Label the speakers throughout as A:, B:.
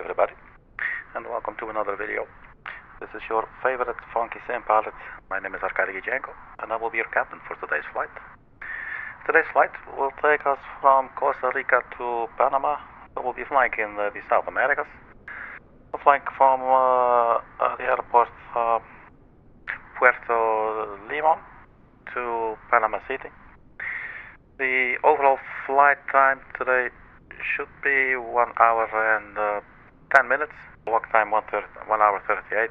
A: everybody, and welcome to another video. This is your favorite funky sim pilot. My name is Arkady Gidzenko, and I will be your captain for today's flight. Today's flight will take us from Costa Rica to Panama. So we'll be flying in the South Americas. We're flying from the airport Puerto Limón to Panama City. The overall flight time today should be 1 hour and 10 minutes. Walk time 1 hour 38.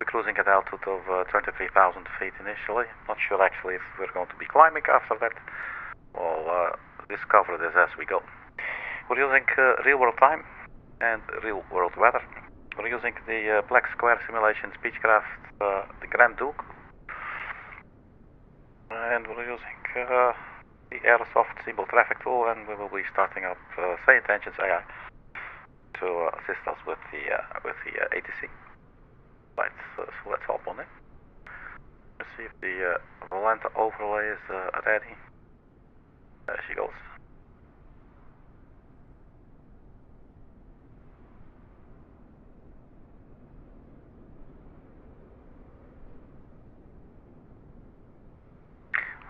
A: We're cruising at altitude of 23,000 feet initially. Not sure actually if we're going to be climbing after that. We'll discover this as we go. We're using real world time and real world weather. We're using the Black Square simulation Speechcraft, the Grand Duke, and we're using the Airsoft symbol traffic tool, and we will be starting up Say Intentions AI to assist us with the ATC. Right, so let's hop on in. Let's see if the Volanta overlay is ready. There she goes.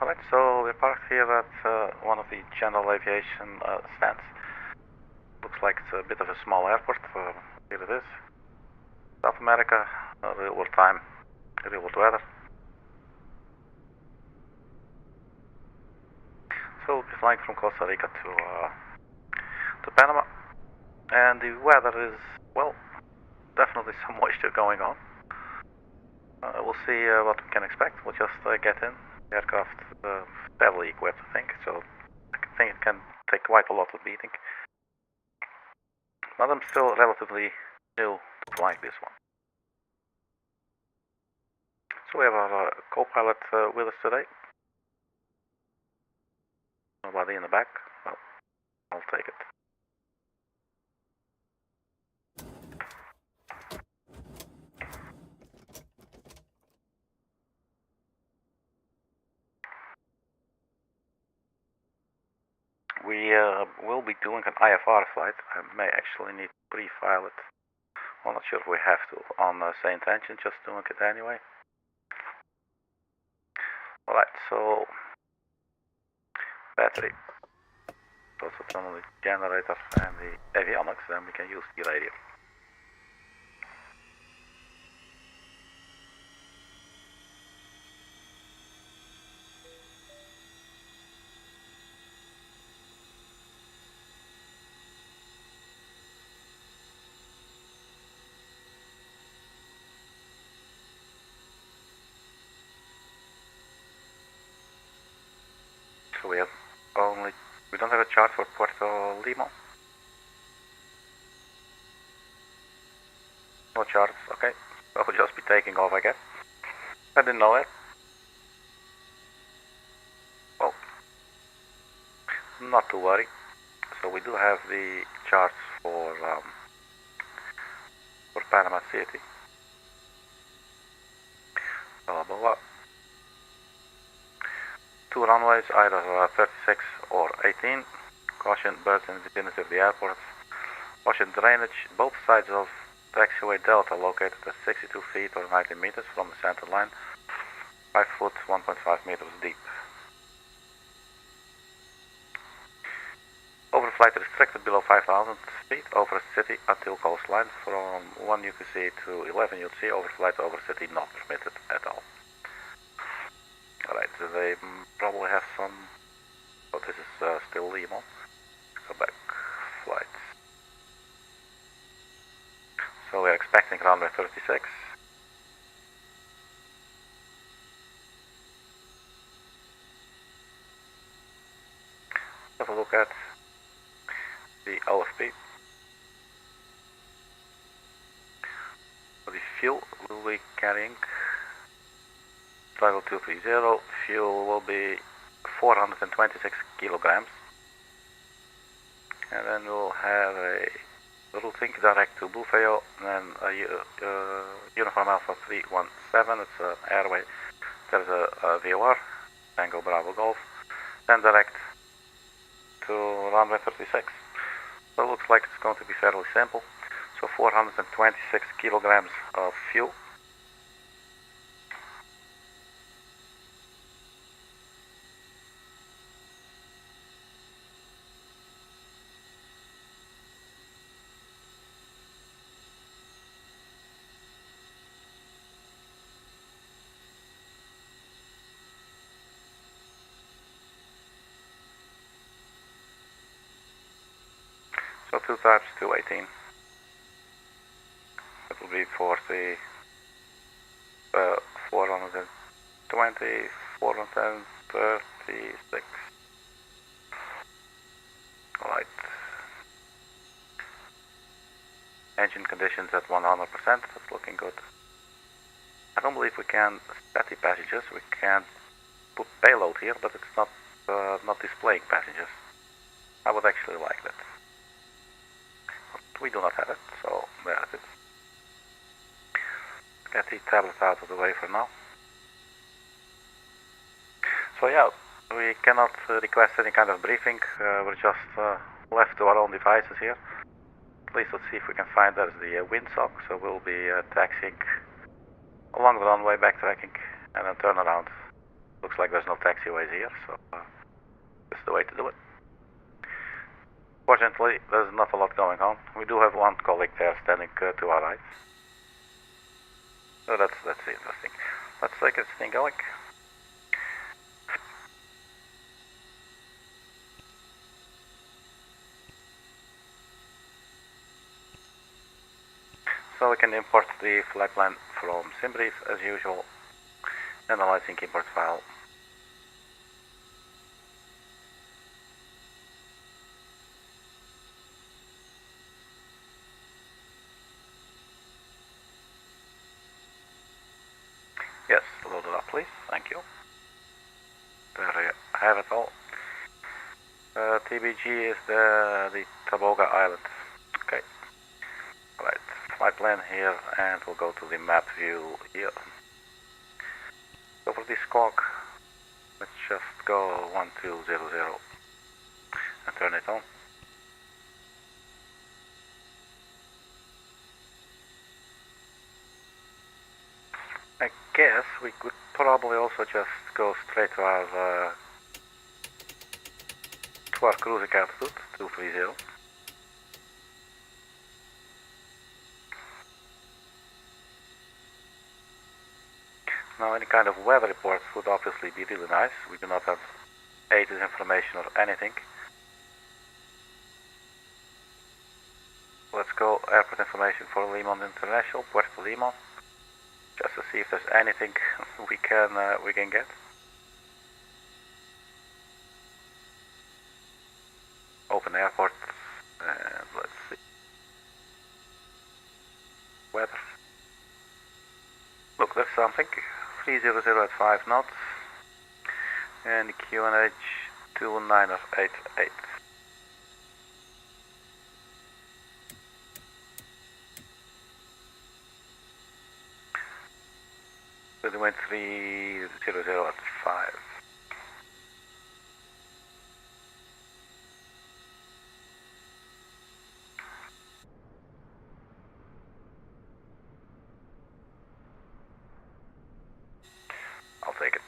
A: Alright, so we're parked here at one of the general aviation stands. Looks like it's a bit of a small airport. Here it is. South America, real world time, real world weather. So we'll be flying from Costa Rica to Panama. And the weather is, well, definitely some moisture going on. We'll see what we can expect. We'll just get in. The aircraft fairly equipped, I think, so I think it can take quite a lot of beating. But I'm still relatively new to flying this one. So we have our co-pilot with us today. Nobody in the back. Well, I'll take it. We will be doing an IFR flight. I may actually need to pre-file it. I'm not sure if we have to on Say Intention, just doing it anyway. Alright, so battery. So it's on the generator and the avionics, then we can use the radio. So we don't have a chart for Puerto Limón. No charts, okay. So we'll just be taking off, I guess. I didn't know it. Well, not to worry. So we do have the charts for Panama City. Blah blah blah. 2 runways, either 36 or 18. Caution birds in the vicinity of the airport. Caution drainage, both sides of taxiway delta located at 62 feet or 90 meters from the center line. 5 foot, 1.5 meters deep. Overflight restricted below 5,000 feet over city until coastline. From 1 UTC to 11 UTC, overflight over city not permitted at all. Alright, so they probably have some. Oh, this is still Limón. Go back. Flights. So we're expecting runway 36. Have a look at the OFP. So the fuel will be carrying Travel 230, fuel will be 426 kilograms, and then we'll have a routing direct to BUFEO, and a Uniform Alpha 317, it's an airway, there's a VOR, Tango Bravo Golf, then direct to runway 36. So it looks like it's going to be fairly simple. So 426 kilograms of fuel. So 2 times 218. That will be 40, 420, 436. Alright. Engine conditions at 100%, that's looking good. I don't believe we can set the passengers. We can put payload here, but it's not displaying passengers. I would actually like that. But we do not have it, so there it is. Get the tablet out of the way for now. So yeah, we cannot request any kind of briefing. We're just left to our own devices here. At least let's see if we can find there's the windsock. So we'll be taxiing along the runway, backtracking, and then turn around. Looks like there's no taxiways here, so this is the way to do it. Fortunately, there's not a lot going on. We do have one colleague there standing to our right. So that's interesting. Let's get this thing going. So we can import the flight plan from SimBrief as usual. Analyzing import file. Yes, load it up please, thank you. There you have it all. TBG is the Taboga Island. Okay. Right, flight plan here, and we'll go to the map view here. So for this squawk, let's just go 1200 and turn it on. I guess we could probably also just go straight to our cruising altitude, 230. Now any kind of weather report would obviously be really nice. We do not have ATIS information or anything. Let's go airport information for Limón International, Puerto Limón, just to see if there's anything we can get. Open airport, and let's see. Weather. Look, there's something. 300 at 5 knots, and QNH 2988. So they went 300 at 5. I'll take it.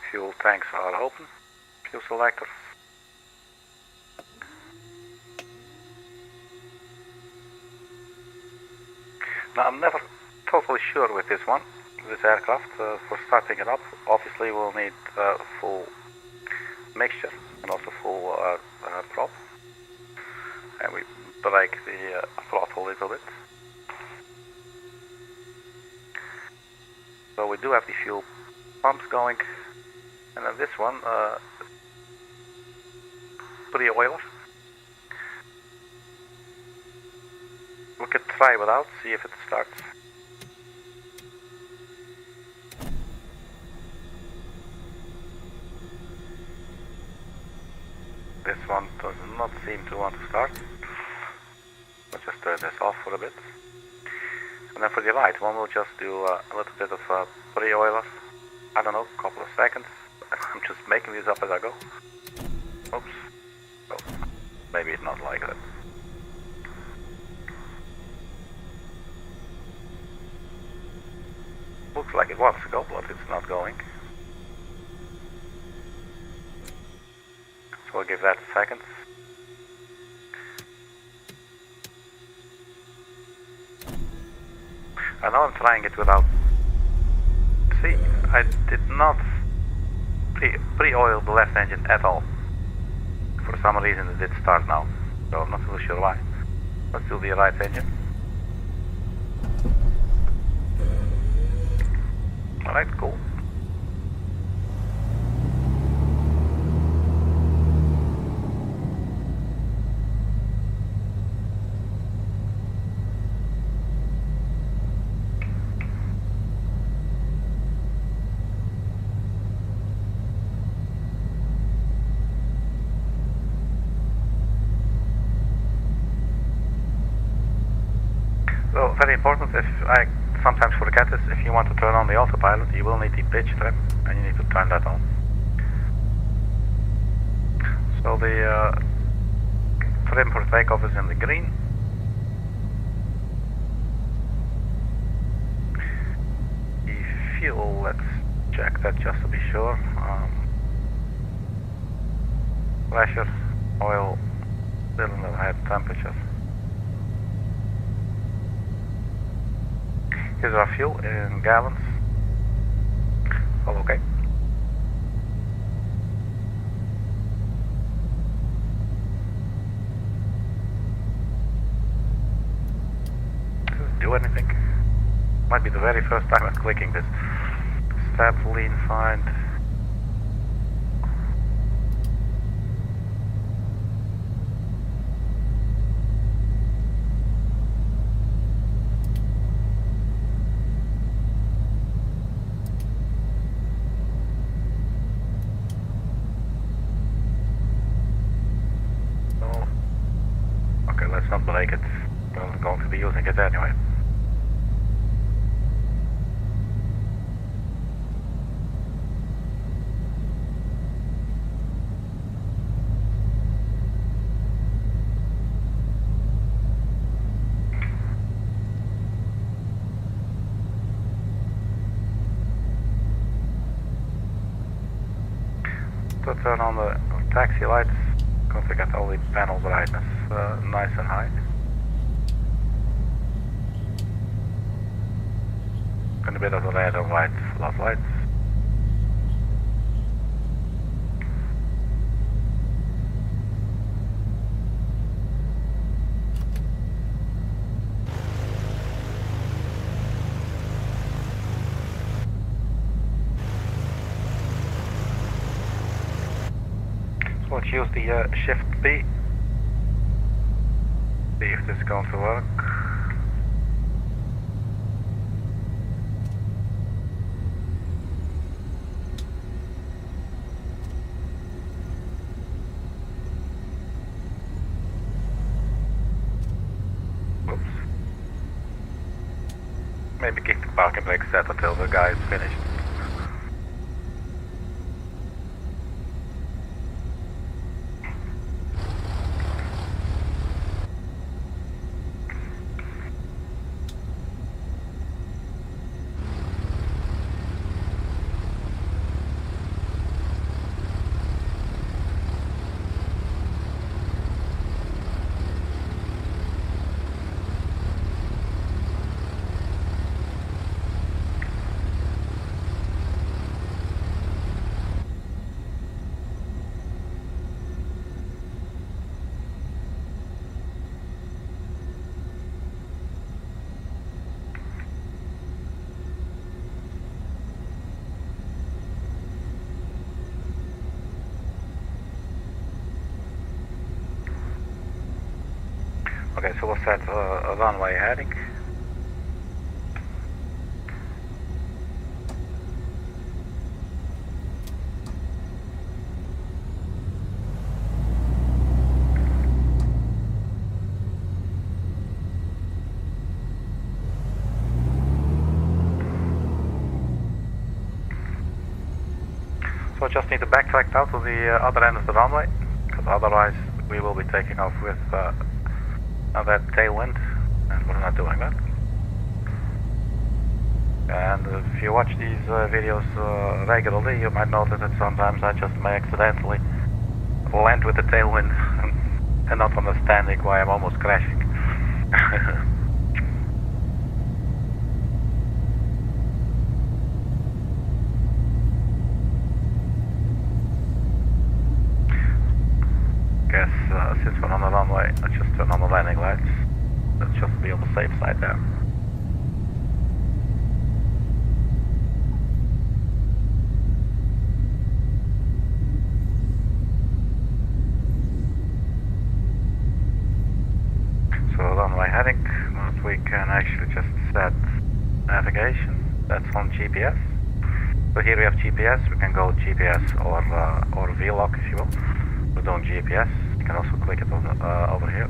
A: Fuel tanks are open. Fuel selectors. Now I'm never totally sure with this aircraft. For starting it up, obviously we'll need full mixture and also full prop. And we break the throttle a little bit. So we do have the fuel pumps going, and then this one, pre-oiler. We could try without, see if it starts. This one does not seem to want to start. Let's just turn this off for a bit. And then for the right one, we'll just do a little bit of pre-oiler. I don't know, a couple of seconds. I'm just making these up as I go. Oops. Oh, maybe it's not like that. Looks like it wants to go, but it's not going. So we'll give that a second. I know I'm trying it without... See, I did not pre-oil the left engine at all. For some reason it did start now, so I'm not really sure why. Let's do the right engine. Alright, cool. So, very important, if I sometimes forget this, if you want to turn on the autopilot, you will need the pitch trim, and you need to turn that on. So the trim for takeoff is in the green. The fuel, let's check that just to be sure. Pressure, oil, cylinder head temperature. Here's our fuel in gallons. All okay. Does it do anything? Might be the very first time I'm clicking this. Step, lean, find. Let's not break it. We're going to be using it anyway. To turn on the taxi lights, going to get all the panel brightness nice and high. And a bit of the red and white floodlights. So let's use the Shift B. See if this is going to work. Oops. Maybe keep the parking brake set until the guy is finished. Okay, so we'll set a runway heading. So just need to backtrack now to the other end of the runway, because otherwise we will be taking off with that tailwind, and we're not doing that. And if you watch these videos regularly, you might notice that sometimes I just may accidentally land with the tailwind and not understanding why I'm almost crashing. Guess since we're on the runway, let's just turn on the landing lights. Let's just be on the safe side there. So runway heading, we can actually just set navigation. That's on GPS. So here we have GPS. We can go GPS or V-lock if you will. We're doing GPS. You can also click it on over here.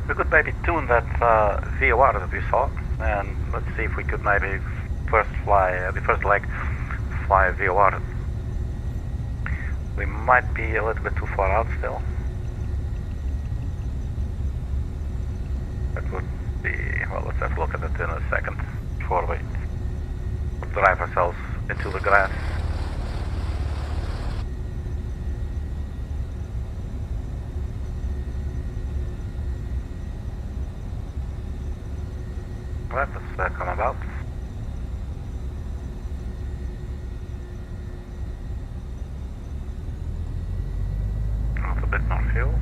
A: We could maybe tune that VOR that we saw, and let's see if we could maybe first fly, the first leg, fly VOR. We might be a little bit too far out still. That would be, well, let's have a look at it in a second before we drive ourselves into the grass. Right, let's come about. A bit more fuel.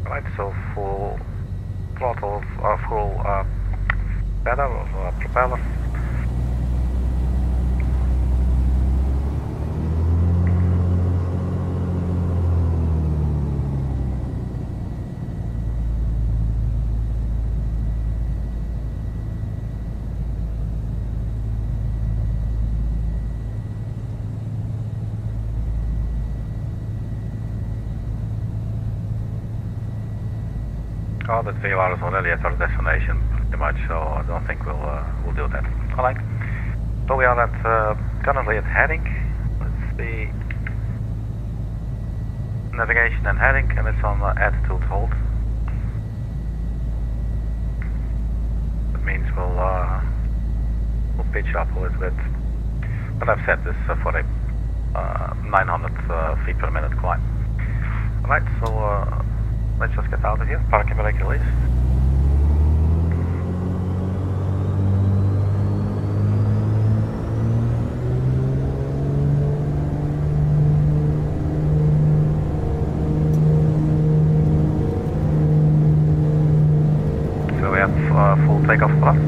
A: Right, so full throttle, full pedal or propeller. Oh, that VOR is already at our destination, pretty much, so I don't think we'll do that. Alright, so we are at currently at heading. Let's see, navigation and heading, and it's on attitude hold. That means we'll pitch up a little bit, but I've set this for a 900 feet per minute climb. Alright, so let's just get out of here. Parking brake release. So we have full takeoff thrust.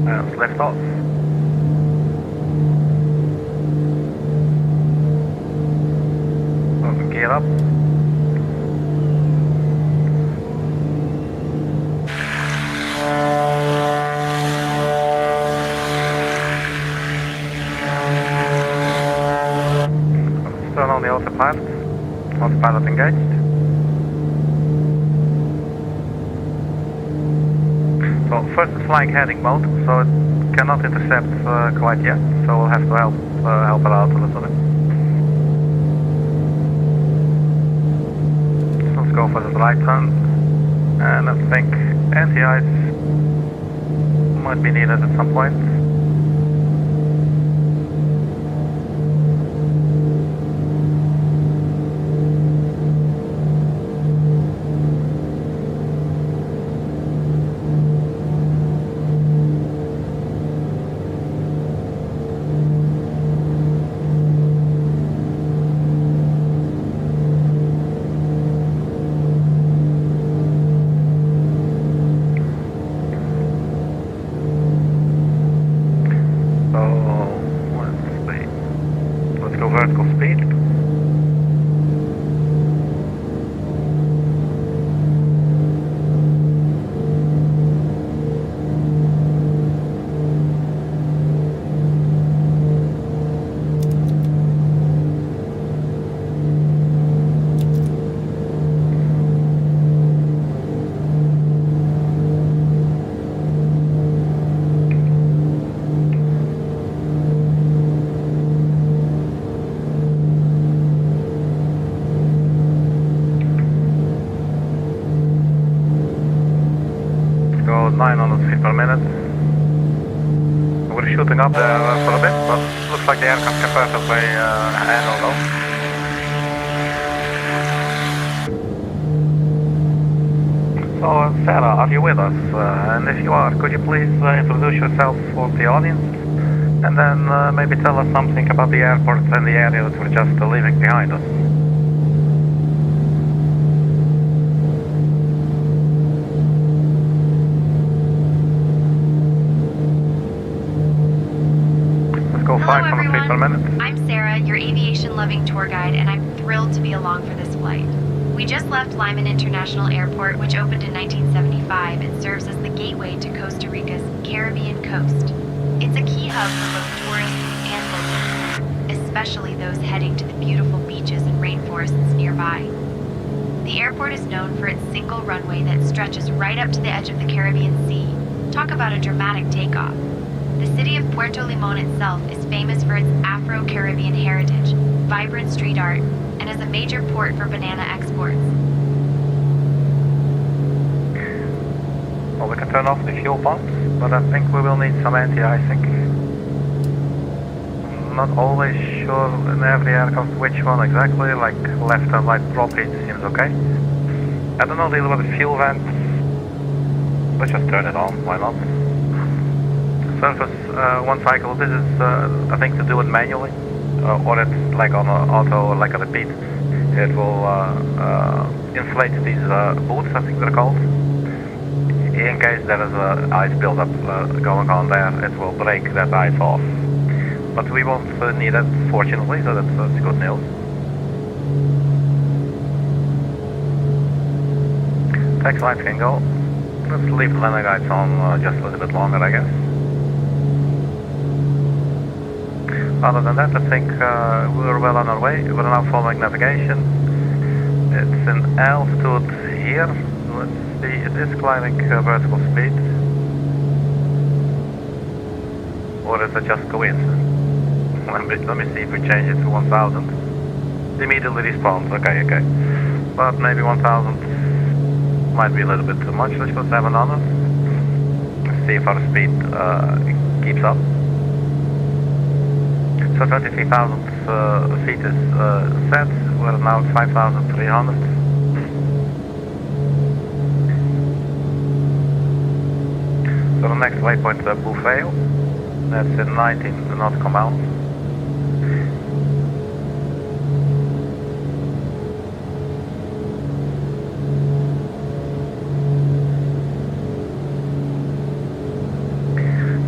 A: And lift off. Gear up. Let's turn on the autopilot. Autopilot engaged. So first it's flying heading mode, so it cannot intercept quite yet. So we'll have to help it out a little bit. Go for the right turn, and I think anti-ice might be needed at some point. Vertical speed. Go 900 feet per minute. We're shooting up there for a bit, but looks like the aircraft can perfectly handle those. So, Sarah, are you with us? And if you are, could you please introduce yourself for the audience? And then maybe tell us something about the airport and the area that we're just leaving behind us.
B: Hello everyone, I'm Sarah, your aviation-loving tour guide, and I'm thrilled to be along for this flight. We just left Limón International Airport, which opened in 1975 and serves as the gateway to Costa Rica's Caribbean coast. It's a key hub for both tourists and locals, especially those heading to the beautiful beaches and rainforests nearby. The airport is known for its single runway that stretches right up to the edge of the Caribbean Sea. Talk about a dramatic takeoff. The city of Puerto Limón itself is famous for its Afro-Caribbean heritage, vibrant street art, and as a major port for banana exports.
A: Well, we can turn off the fuel pumps, but I think we will need some anti-icing. I'm not always sure in every aircraft which one exactly, like left and right drop heat seems okay. I don't know, deal with the fuel vent. Let's just turn it on, why not? Surface one cycle, this is I think to do it manually, or it's like on an auto, like a repeat. It will inflate these boots, I think they're called. In case there is ice buildup going on there, it will break that ice off. But we won't need it, fortunately, so that's good news. Taxi lights can go. Let's leave the landing lights on just a little bit longer, I guess. Other than that, I think we're well on our way. We're now following navigation. It's in altitude here. Let's see, it is climbing vertical speed. Or is it just coincidence? Let me see if we change it to 1000. It immediately respawns, okay. But maybe 1000 might be a little bit too much. Let's put 700. Let's see if our speed keeps up. So 23,000 feet is set. We're now at 5,300. So the next waypoint is BUFEO. That's in 19 nautical miles.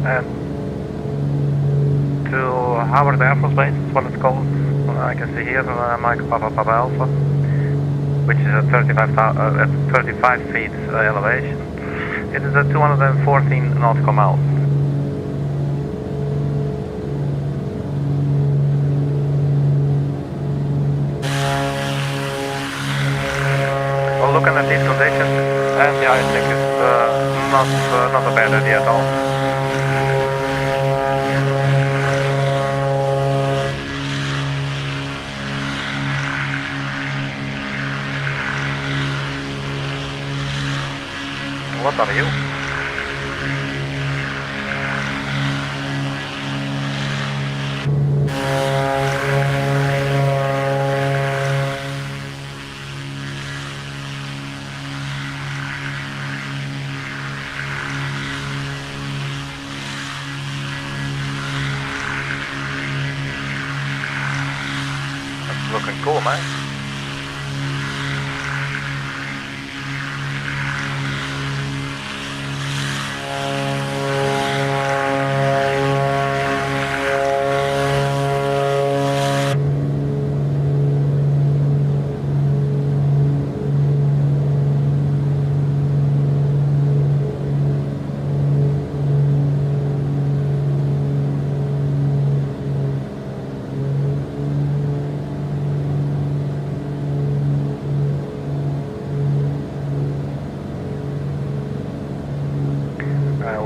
A: And to Howard Air Force Base, that's what it's called. I can see here Mike Papa Alpha, which is at 35 feet elevation. It is at 214 nautical miles. Well, looking at these conditions, and yeah, I think it's not a bad idea at all. What are you? looking cool, man.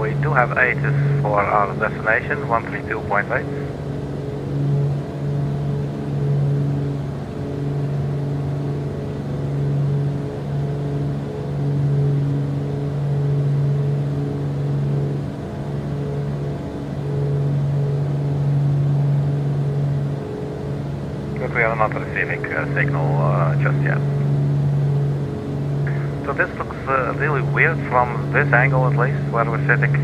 A: We do have 80s for our destination, 132.8. But we are not receiving signal just yet. So this looks really weird from this angle, at least, where we're sitting.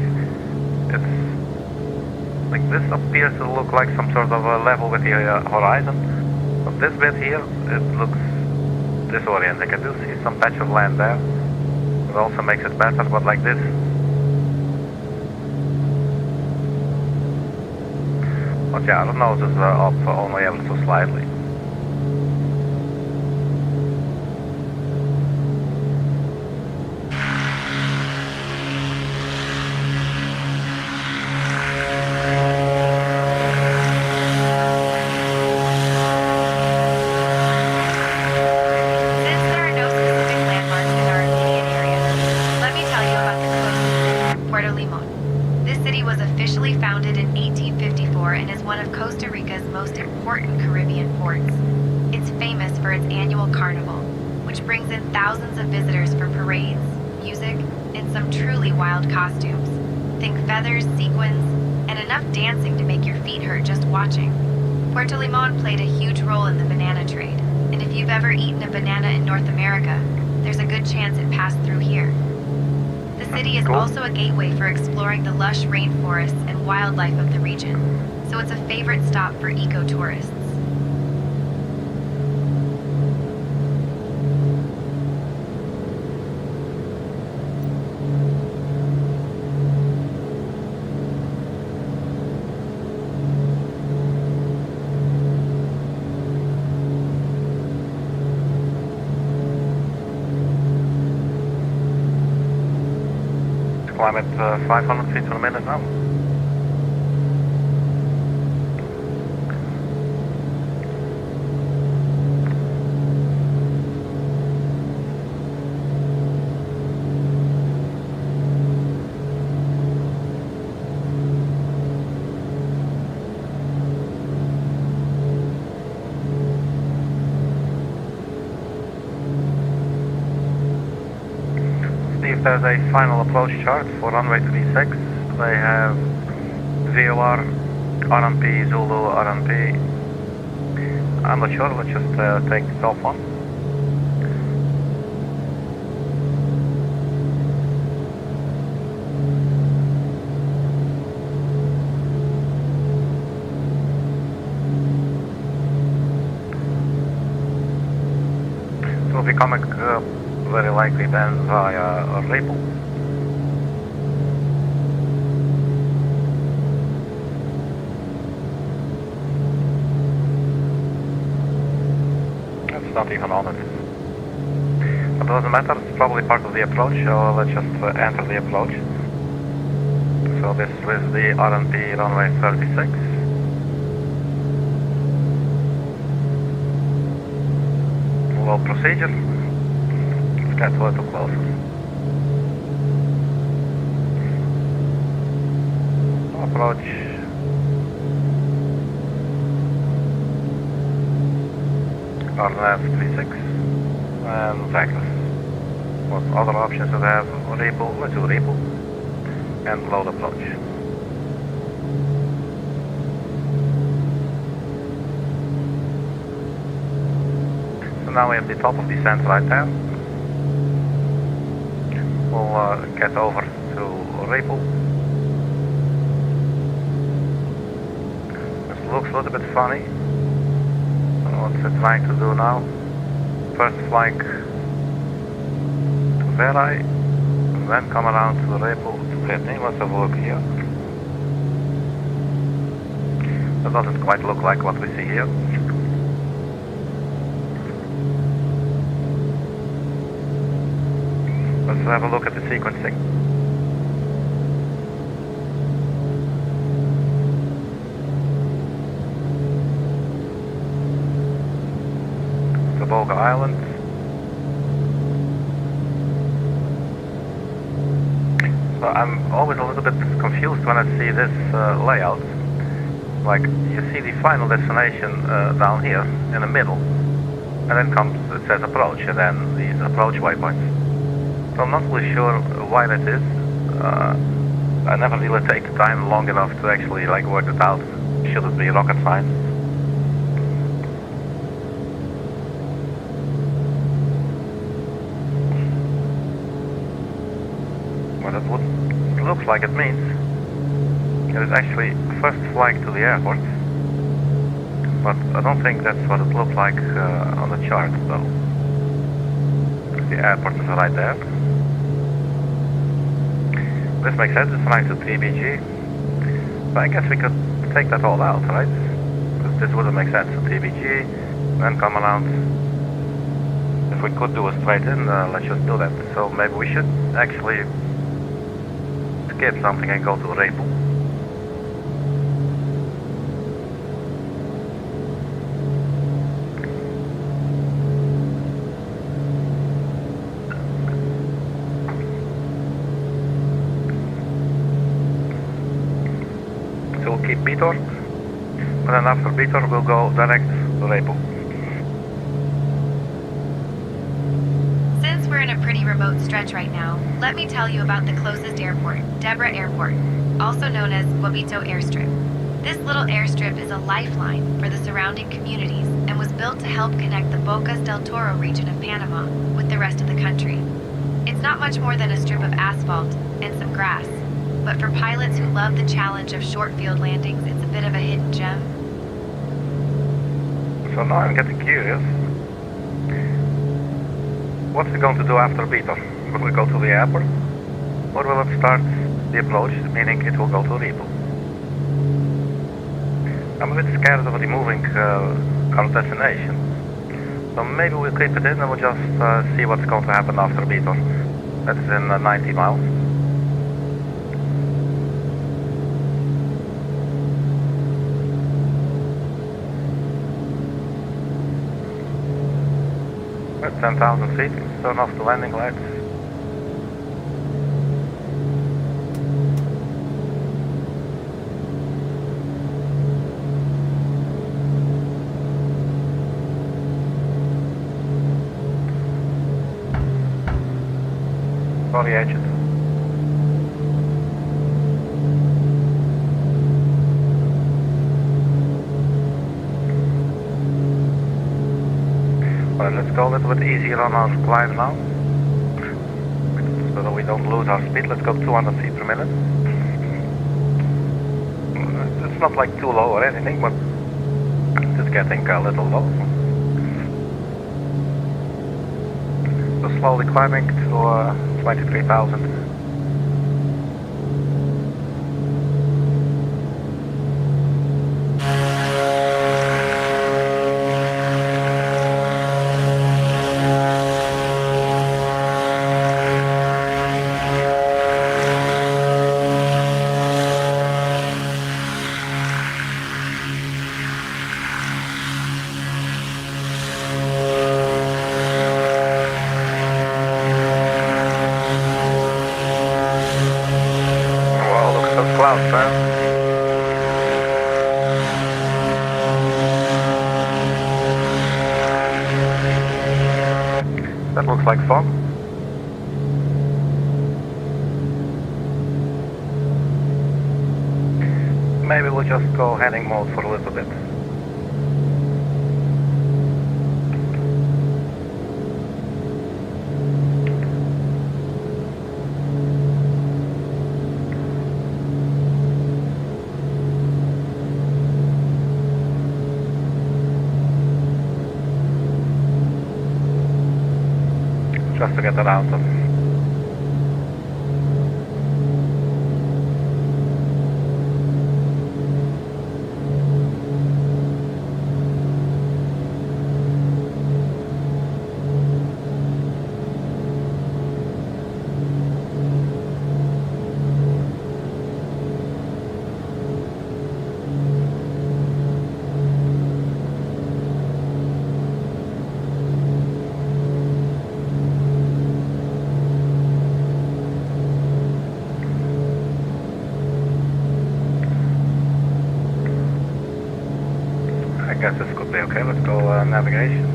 A: It's like this appears to look like some sort of a level with the horizon. But this bit here, it looks disorienting. I do see some patch of land there. It also makes it better, but like this. But yeah, the nose is up only ever so slightly.
B: Costa Rica's most important Caribbean ports. It's famous for its annual carnival, which brings in thousands of visitors for parades, music, and some truly wild costumes. Think feathers, sequins, and enough dancing to make your feet hurt just watching. Puerto Limón played a huge role in the banana trade, and if you've ever eaten a banana in North America, there's a good chance it passed through here. The city is also a gateway for exploring the lush rainforests and wildlife of the region, so it's a favorite stop for eco-tourists.
A: Climb at 500 feet per minute now. If there's a final approach chart for runway 36, they have VOR, RMP, Zulu, RMP. I'm not sure, let's just take the top one. It will be coming very likely then via a label. That's not even on it. But it doesn't matter, it's probably part of the approach, so let's just enter the approach. So this is the RMP runway 36. Low procedure. Get a little closer. Approach. RNF 36 and vectors. What other options do they have? Repo, let's do repo and load approach. So now we have the top of descent right there. We'll get over to Repo. This looks a little bit funny. So What's it trying to do now? First flying to Verai, and then come around to Repo to Sydney. Let's have a look here. That doesn't quite look like what we see here. Let's have a look at the sequencing. Boga Island. So I'm always a little bit confused when I see this layout. Like, you see the final destination down here in the middle, and then comes, it says approach, and then these approach waypoints. So I'm not really sure why that is. I never really take the time long enough to actually like work it out. Should it be rocket science? That's what it looks like it means. It is actually first flight to the airport, but I don't think that's what it looks like on the chart though. The airport is right there. This makes sense, it's flying to TBG, but I guess we could take that all out, right? Because this wouldn't make sense to TBG, then come around. If we could do a straight in, let's just do that. So maybe we should actually skip something and go to Repo. So we'll keep Bitor, but then after Bitor we'll go direct to Repo.
B: Since we're in a pretty remote stretch right now, let me tell you about the closest airport, Debra Airport, also known as Wabito Airstrip. This little airstrip is a lifeline for the surrounding communities and was built to help connect the Bocas del Toro region of Panama with the rest of the country. It's not much more than a strip of asphalt and some grass, but for pilots who love the challenge of short field landings, it's a bit of a hidden gem.
A: So now I'm getting curious. What's it going to do after Bitor? Will we go to the airport? Or will it start the approach, meaning it will go to Repo? I'm a bit scared of removing our destination. So maybe we'll keep it in and we'll just see what's going to happen after Bitor. That's in 90 miles. At 10,000 feet, turn off the landing lights. Sorry, agent. Alright, let's go a little bit easier on our climb now, so that we don't lose our speed. Let's go 200 feet per minute. It's not like too low or anything, but it's getting a little low. So slowly climbing to 23,000. That looks like fun. Maybe we'll just go heading mode for a little bit. just to get that out of. I guess this could be okay. Let's go navigation.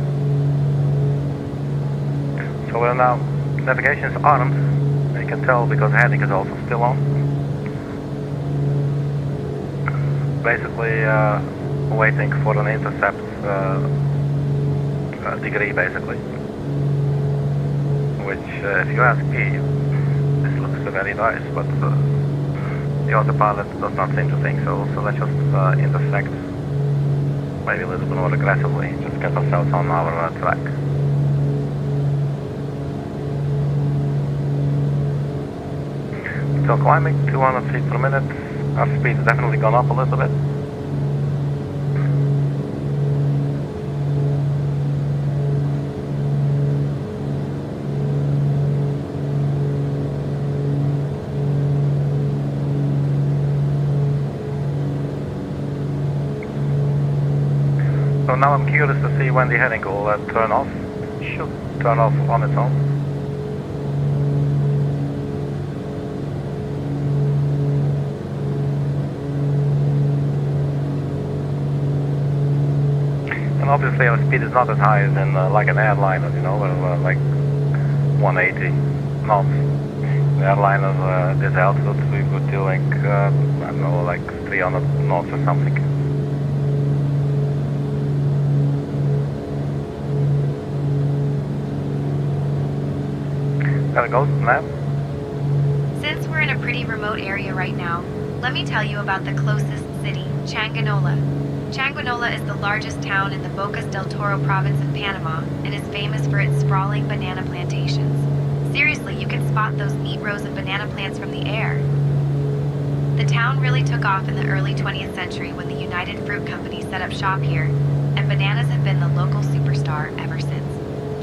A: So we're now, navigation is armed. You can tell because heading is also still on. Basically waiting for an intercept degree basically. Which if you ask me, this looks very nice, but the autopilot does not seem to think so. So let's just intersect. Maybe a little bit more aggressively, just get ourselves on our track. Still climbing, 200 feet per minute. Our speed's definitely gone up a little bit. So now I'm curious to see when the heading will turn off. It should turn off on its own. And obviously our speed is not as high as in like an airliner, you know, where like 180 knots. The airliner, this altitude we were doing, I don't know, like 300 knots or something. There it goes, map.
B: Since we're in a pretty remote area right now, let me tell you about the closest city, Changuinola. Changuinola is the largest town in the Bocas del Toro province of Panama and is famous for its sprawling banana plantations. Seriously, you can spot those neat rows of banana plants from the air. The town really took off in the early 20th century when the United Fruit Company set up shop here, and bananas have been the local superstar ever since.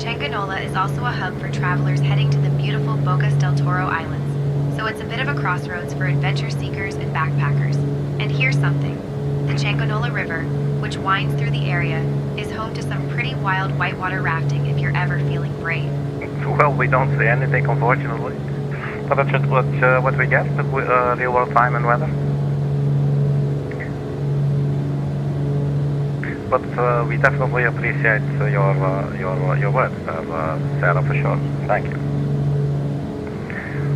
B: Changuinola is also a hub for travelers heading to the beautiful Bocas del Toro Islands, so it's a bit of a crossroads for adventure seekers and backpackers. And here's something. The Changuinola River, which winds through the area, is home to some pretty wild whitewater rafting if you're ever feeling brave.
A: Well, we don't see anything, unfortunately. But that's just what we get with real world time and weather. But we definitely appreciate your words, Sarah, for sure. Thank you.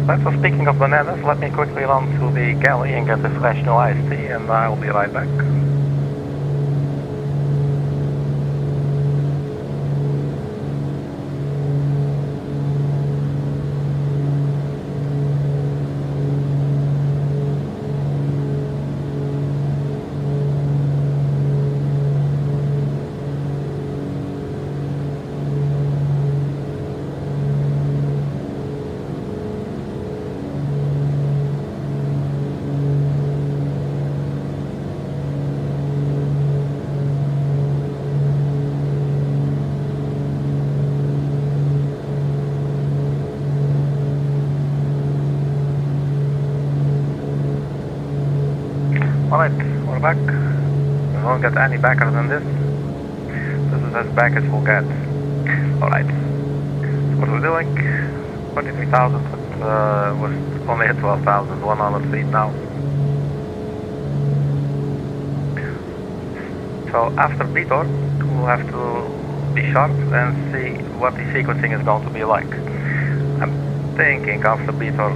A: Right, so speaking of bananas, let me quickly run to the galley and get a fresh new iced tea, and I'll be right back. Alright, we're back. We won't get any backer than this. This is as back as we'll get. Alright. So what we're doing, 23,000, but we're only at 12,100 feet now. So after Beator, we'll have to be sharp and see what the sequencing is going to be like. I'm thinking after Beator,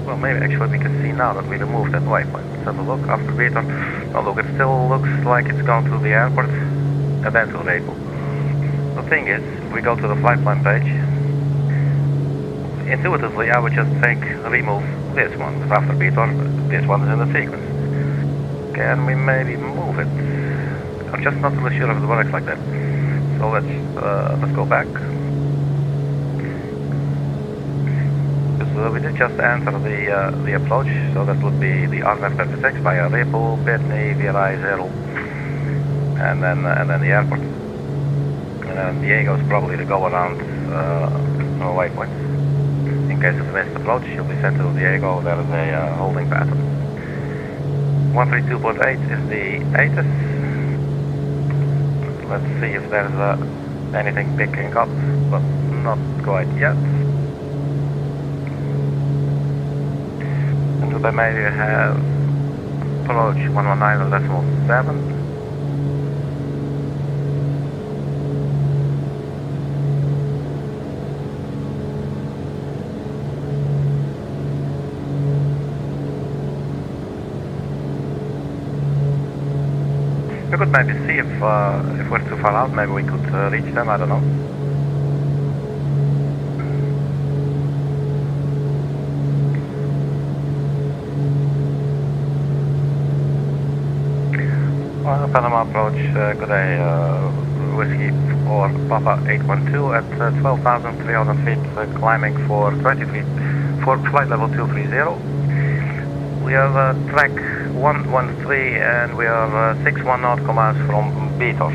A: well, maybe actually we can see now that we removed that waypoint. Let's have a look after Beator. Oh look, it still looks like it's gone to the airport and then to Rica. The thing is, if we go to the flight plan page, intuitively I would just think remove this one. Because after Beator, this one is in the sequence. Can we maybe move it? I'm just not really sure if it works like that. So let's go back. we did just enter the approach, so that would be the R-36 via Repo, Pitney, VRI 0, and then the airport. And then Diego's probably to go around waypoints. In case of a missed approach, you'll be sent to Diego. There is a holding pattern. 132.8 is the ATIS. Let's see if there's anything picking up, but not quite yet. And they may have approach 119.7. We could maybe see if we're too far out, maybe we could reach them, I don't know. Panama approach, good day, Whisky or Papa 812 at 12,300 feet, climbing for 20 feet for flight level 230. We are track 113 and we are 61 nautical miles from Beatos.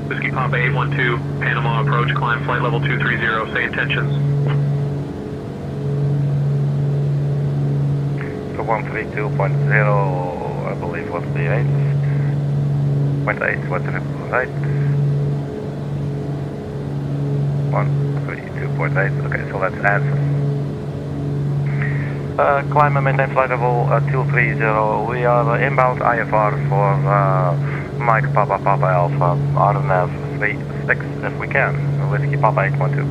C: Whiskey Papa 812, Panama approach, climb flight level 230, say intentions.
A: So 132.0, I believe was the 8. 0.8, what's it? 8. 132.8, okay, so let's answer. Climb and maintain flight level 230. We are inbound IFR for Mike Papa Papa Alpha, RNAV 36 if we can. Whiskey Papa 812.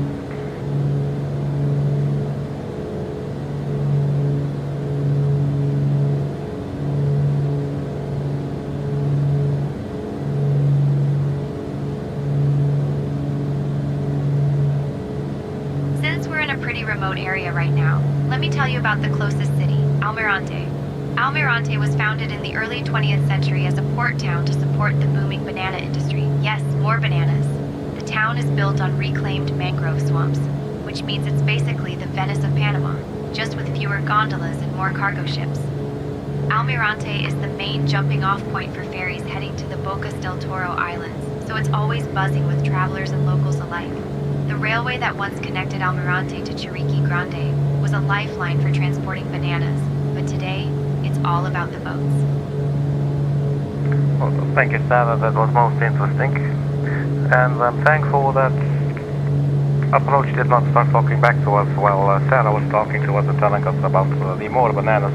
B: Remote area right now. Let me tell you about the closest city, Almirante. Almirante was founded in the early 20th century as a port town to support the booming banana industry. Yes, more bananas. The town is built on reclaimed mangrove swamps, which means it's basically the Venice of Panama, just with fewer gondolas and more cargo ships. Almirante is the main jumping off point for ferries heading to the Bocas del Toro Islands, so it's always buzzing with travelers and locals alike. The railway that once connected Almirante to Chiriqui Grande was a lifeline for transporting bananas, but today, it's all about the boats.
A: Well, thank you, Sarah, that was most interesting. And I'm thankful that approach did not start talking back to us while Sarah was talking to us and telling us about the more bananas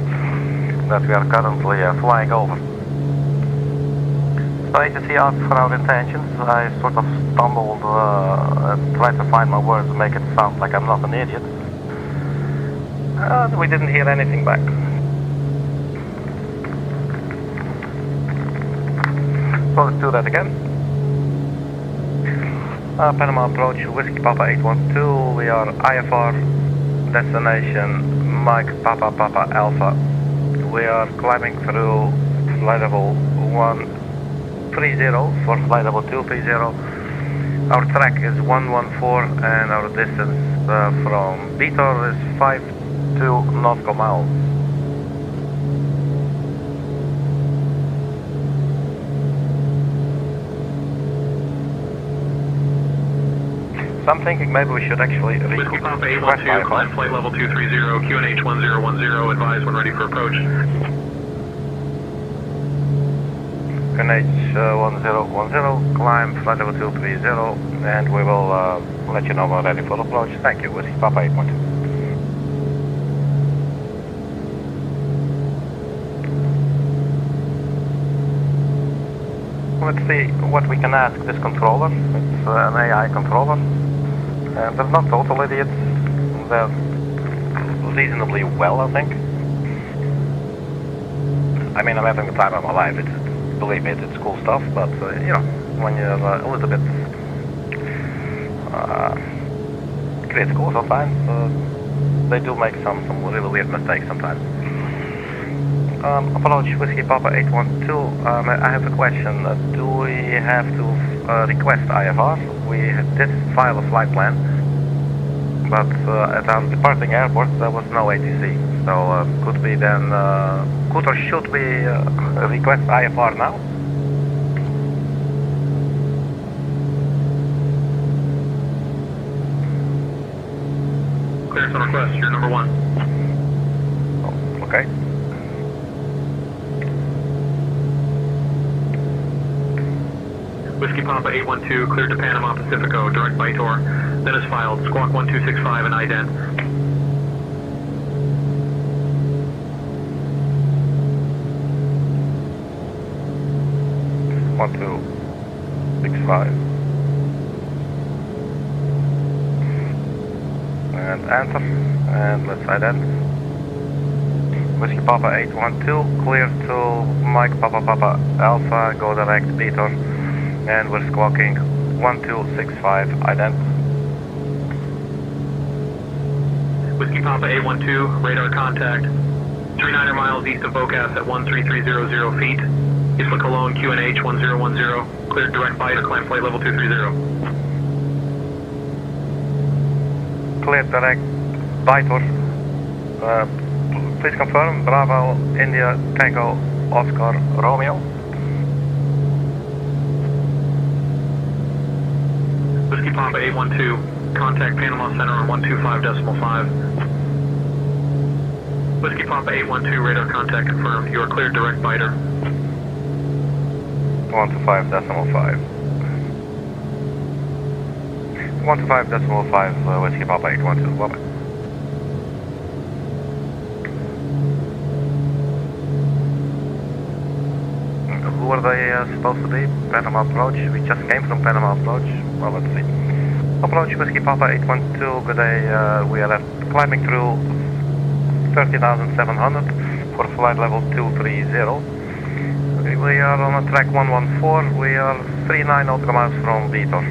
A: that we are currently flying over. So ATC asked for our intentions. I sort of stumbled and tried to find my words and make it sound like I'm not an idiot. We didn't hear anything back. So let's do that again. Panama approach, Whiskey Papa 812. We are IFR, destination Mike Papa Papa Alpha. We are climbing through flight level 130 for flight level 230. Our track is 114 and our distance from Beator is 52 nautical miles. So I'm thinking maybe we should actually
C: Whiskey Papa 812, climb flight level 230, QNH 1010, advise when ready for approach.
A: QNH 1010, climb flight level 230, and we will let you know when ready for approach. Thank you, Whiskey Papa 812. Let's see what we can ask this controller. It's an AI controller. And they're not total idiots. They're reasonably well, I think. I mean, I'm having the time of my life. Believe me, it's cool stuff, but, you know, when you're a little bit critical sometimes, they do make some really weird mistakes sometimes. Approach Whiskey Papa 812. I have a question. Do we have to request IFR? We did file a flight plan, but at our departing airport there was no ATC. So could we then, could or should we request IFR now?
C: Clearance on request, you're number 1.
A: Oh, okay.
C: Whiskey Papa 812, cleared to Panama, Pacifico, direct by tour. Then is filed, squawk 1265 and ident.
A: 1265. And enter, and let's ident. Whiskey Papa 812, clear to Mike Papa Papa Alpha, go direct Peter, and we're squawking 1265, ident.
C: Whiskey Papa 812, radar contact, 39 miles east of Bocas at 13300 feet. Isla Cologne, QNH 1010, cleared direct bite or climb flight level 230.
A: Cleared direct Biter. Please confirm, Bravo, India, Tango, Oscar, Romeo.
C: Whiskey Papa 812, contact Panama Center on 125.5. Whiskey Papa 812, radar contact confirmed. You are cleared direct biter.
A: 125.5. 125.5, Whiskey Papa 812, bye-bye. Who are they supposed to be? Panama approach. We just came from Panama approach. Well, let's see. Approach Whiskey Papa 812. Good day. We are climbing through 30,700 for flight level 230. We are on a track 114. We are 39 nautical miles from Vitor.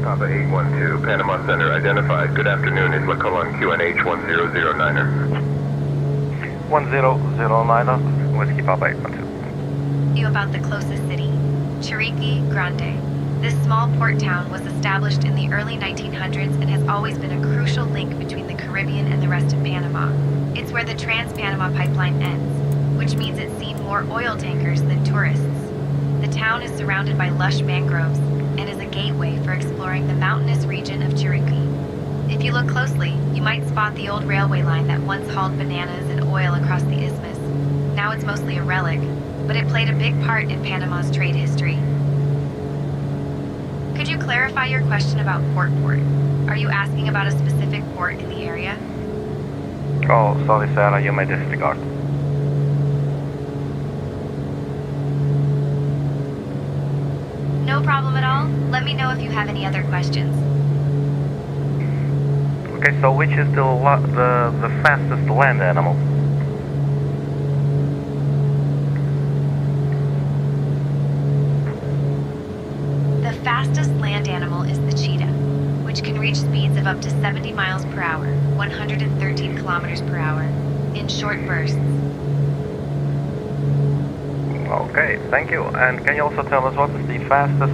D: Papa 812, Panama Center identified. Good afternoon, Isla Cologne, QNH 1009er.
A: 1009er, Whiskey Papa 812.
B: You about the closest city, Chiriqui Grande. This small port town was established in the early 1900s and has always been a crucial link between the Caribbean and the rest of Panama. It's where the Trans-Panama pipeline ends, which means it's seen more oil tankers than tourists. The town is surrounded by lush mangroves and is a gateway for exploring the mountainous region of Chiriqui. If you look closely, you might spot the old railway line that once hauled bananas and oil across the isthmus. Now it's mostly a relic, but it played a big part in Panama's trade history. Could you clarify your question about port? Are you asking about a specific port in the area?
A: Oh, sorry Sarah, you may disregard.
B: No problem at all. Let me know if you have any other questions.
A: Okay, so which is the fastest land animal?
B: The fastest land animal is the cheetah, which can reach speeds of up to 70 miles per hour, 113 kilometers per hour, in short bursts.
A: Okay, thank you. And can you also tell us what is the fastest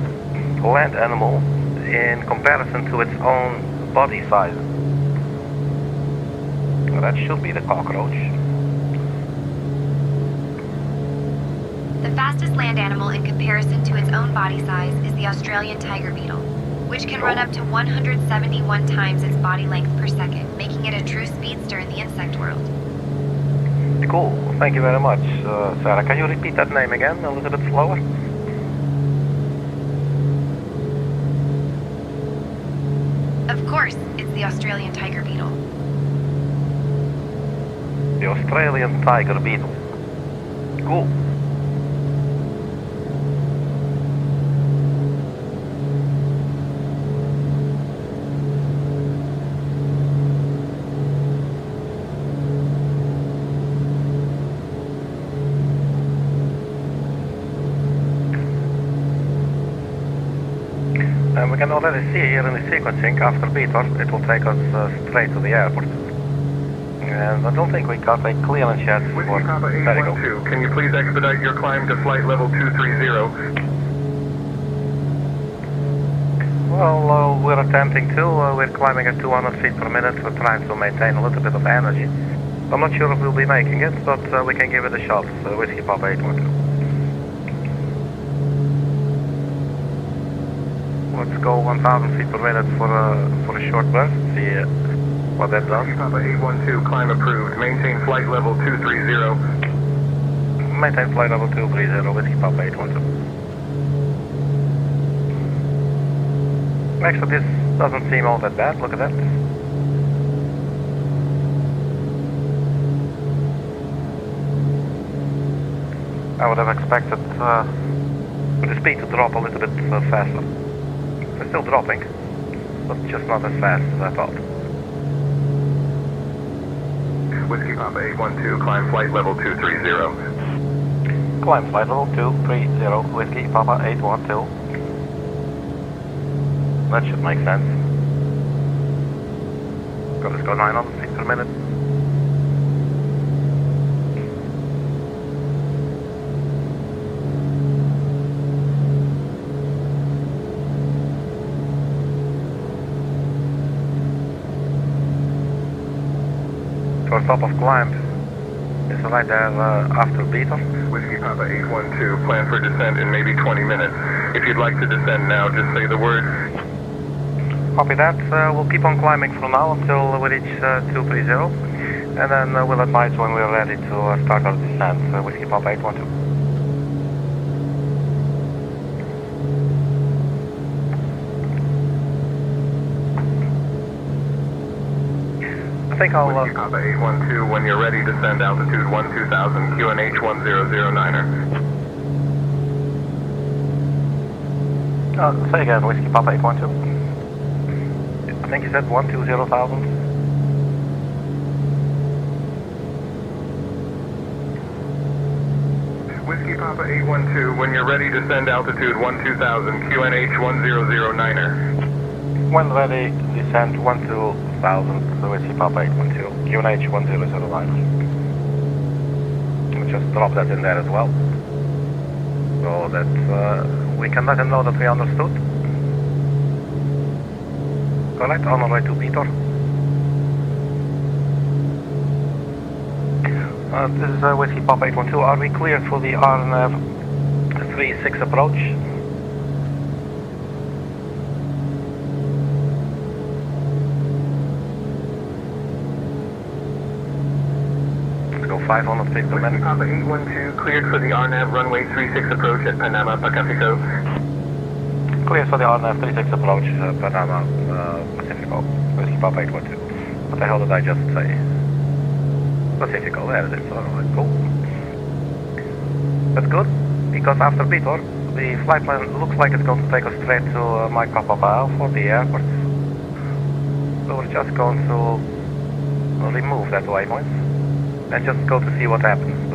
A: land animal in comparison to its own body size? Well, that should be the cockroach.
B: The fastest land animal in comparison to its own body size is the Australian tiger beetle, which can run up to 171 times its body length per second, making it a true speedster in the insect world.
A: Cool, thank you very much, Sarah. Can you repeat that name again, a little bit slower?
B: Of course, it's the Australian tiger beetle.
A: The Australian tiger beetle. Cool. We can already see here in the sequencing, after Beator, it will take us straight to the airport. And I don't think we got a clearance yet for
D: Whiskey Papa 812, can you please expedite your climb to flight level 230?
A: Well, we're attempting to. We're climbing at 200 feet per minute. We're trying to maintain a little bit of energy. I'm not sure if we'll be making it, but we can give it a shot. Whiskey Papa 812. Let's go 1,000 feet per minute for a short burst. See what that does.
D: Whiskey Papa 812, climb approved. Maintain flight level 230.
A: Maintain flight level 230, Whiskey Papa 812. Actually, this doesn't seem all that bad. Look at that. I would have expected the speed to drop a little bit faster. It's still dropping, but just not as fast as I thought.
D: Whiskey Papa 812, climb flight level 230.
A: Climb flight level 230, Whiskey Papa 812. That should make sense. Let's go 900 feet per minute. Our top of climb is right there after Beator.
D: Whiskey Papa 812, plan for descent in maybe 20 minutes. If you'd like to descend now, just say the word.
A: Copy that. We'll keep on climbing from now until we reach 230, and then we'll advise when we're ready to start our descent. Whiskey Papa 812. I think I'll...
D: Whiskey Papa 812, when you're ready, descend altitude 12,000, QNH 1009er.
A: Say again, Whiskey Papa 812. I think you said 120,000.
D: Whiskey Papa 812, when you're ready, descend altitude 12,000, QNH 1009er.
A: When ready, descend 12,000, Whiskey Papa 812, QNH 1009. We'll just drop that in there as well, so that we can let him know that we understood. Correct, on our way to Beator. This is Whiskey Papa 812. Are we cleared for the RNAV 36 approach? Let's go 500 feet per minute.
D: Papa 812, cleared for the RNAV runway 36 approach at Panama, Pacifico.
A: Cleared for the RNAV 36 approach, Panama, Pacifico. Whiskey Papa 812. What the hell did I just say? Pacifico, there it is. Alright, cool. That's good, because after Beator, the flight plan looks like it's going to take us straight to Mike Papa for the airport. So we're just going to remove that waypoint and just go to see what happens.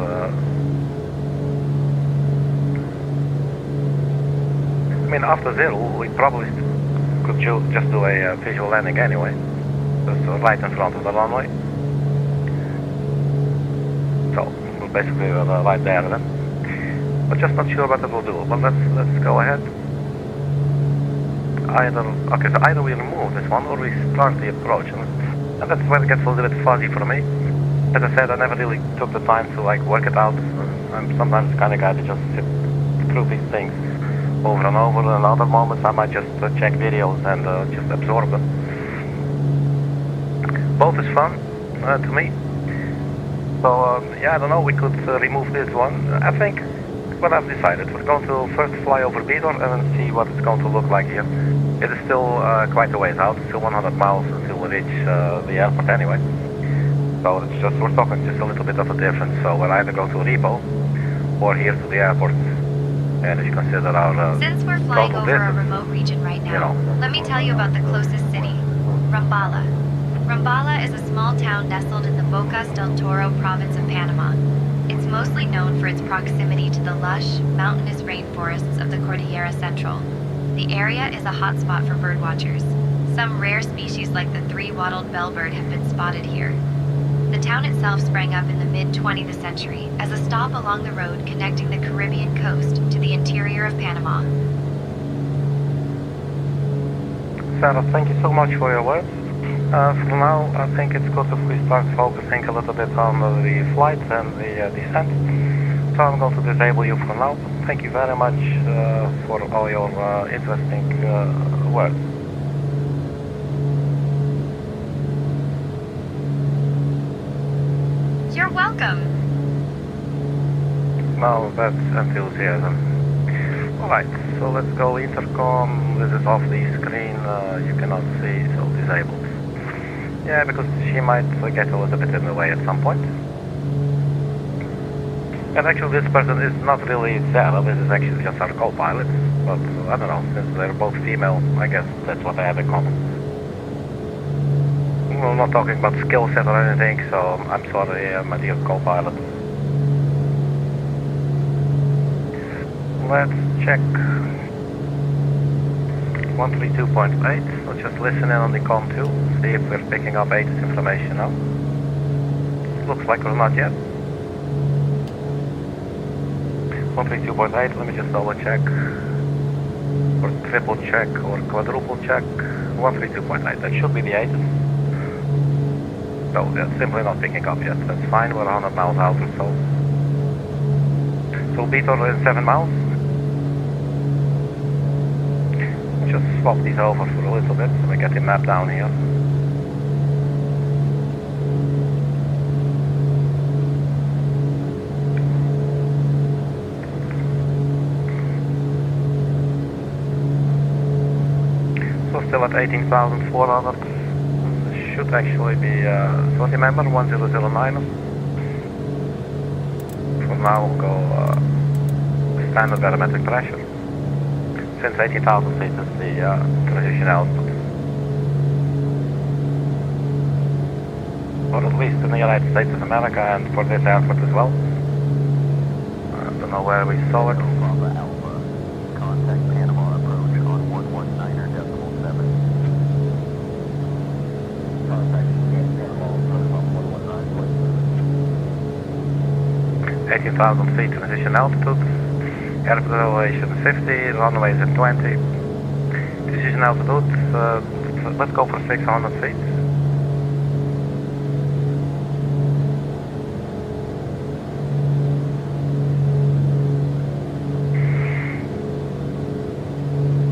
A: I mean, after zero, we probably could just do a visual landing anyway, just right in front of the runway. So we're basically right there then. But just not sure what it will do. But let's go ahead. Either we remove this one or we start the approach, and that's where it gets a little bit fuzzy for me. As I said, I never really took the time to work it out. I'm sometimes the kind of guy to just sit through these things over and over, and other moments I might just check videos and just absorb them. Both is fun to me. So yeah, I don't know, we could remove this one. I think what I've decided, we're going to first fly over Beator and then see what it's going to look like here. It is still quite a ways out, still 100 miles until we reach the airport anyway. So it's just, we're talking just a little bit of a difference. So we'll either go to Repo or here to the airport. And if you consider our
B: Since we're flying over a remote region right now, let me tell you about the closest city, Rambala. Rambala is a small town nestled in the Bocas del Toro province of Panama. It's mostly known for its proximity to the lush, mountainous rainforests of the Cordillera Central. The area is a hotspot for birdwatchers. Some rare species like the three-wattled bellbird have been spotted here. The town itself sprang up in the mid-20th century as a stop along the road connecting the Caribbean coast to the interior of Panama.
A: Sarah, thank you so much for your words. For now, I think it's good if we start focusing a little bit on the flight and the descent. So I'm going to disable you for now. Thank you very much for all your interesting words.
B: You're welcome.
A: Now that's enthusiasm. Alright, so let's go intercom. This is off the screen. You cannot see, so disabled. Yeah, because she might get a little bit in the way at some point. And actually this person is not really Sarah, this is actually just our co-pilot. But I don't know, since they're both female, I guess that's what they have in common. We're not talking about skill set or anything, so I'm sorry, my dear co-pilot. Let's check 132.8. Let's just listen in on the com too, see if we're picking up ATIS information now. Looks like we're not yet. 132.8, let me just double check, or triple check, or quadruple check. 132.8, that should be the ATIS. No, that's simply not picking up yet. That's fine, we're 100 miles out or so. So BTOR is 7 miles. Just swap these over for a little bit, so we get the map down here. So still at 18,400. Should actually be, so remember 1009. For now we'll go standard barometric pressure. Since 80,000 feet is the transition output. Or at least in the United States of America and for this airport as well. I don't know where we saw it.
E: Contact Panama approach on 119.7. Contact Panama approach on 119.7.
A: 18,000 feet transition altitude. Airport elevation 50, runway is at 20. Decision altitude, let's go for 600 feet.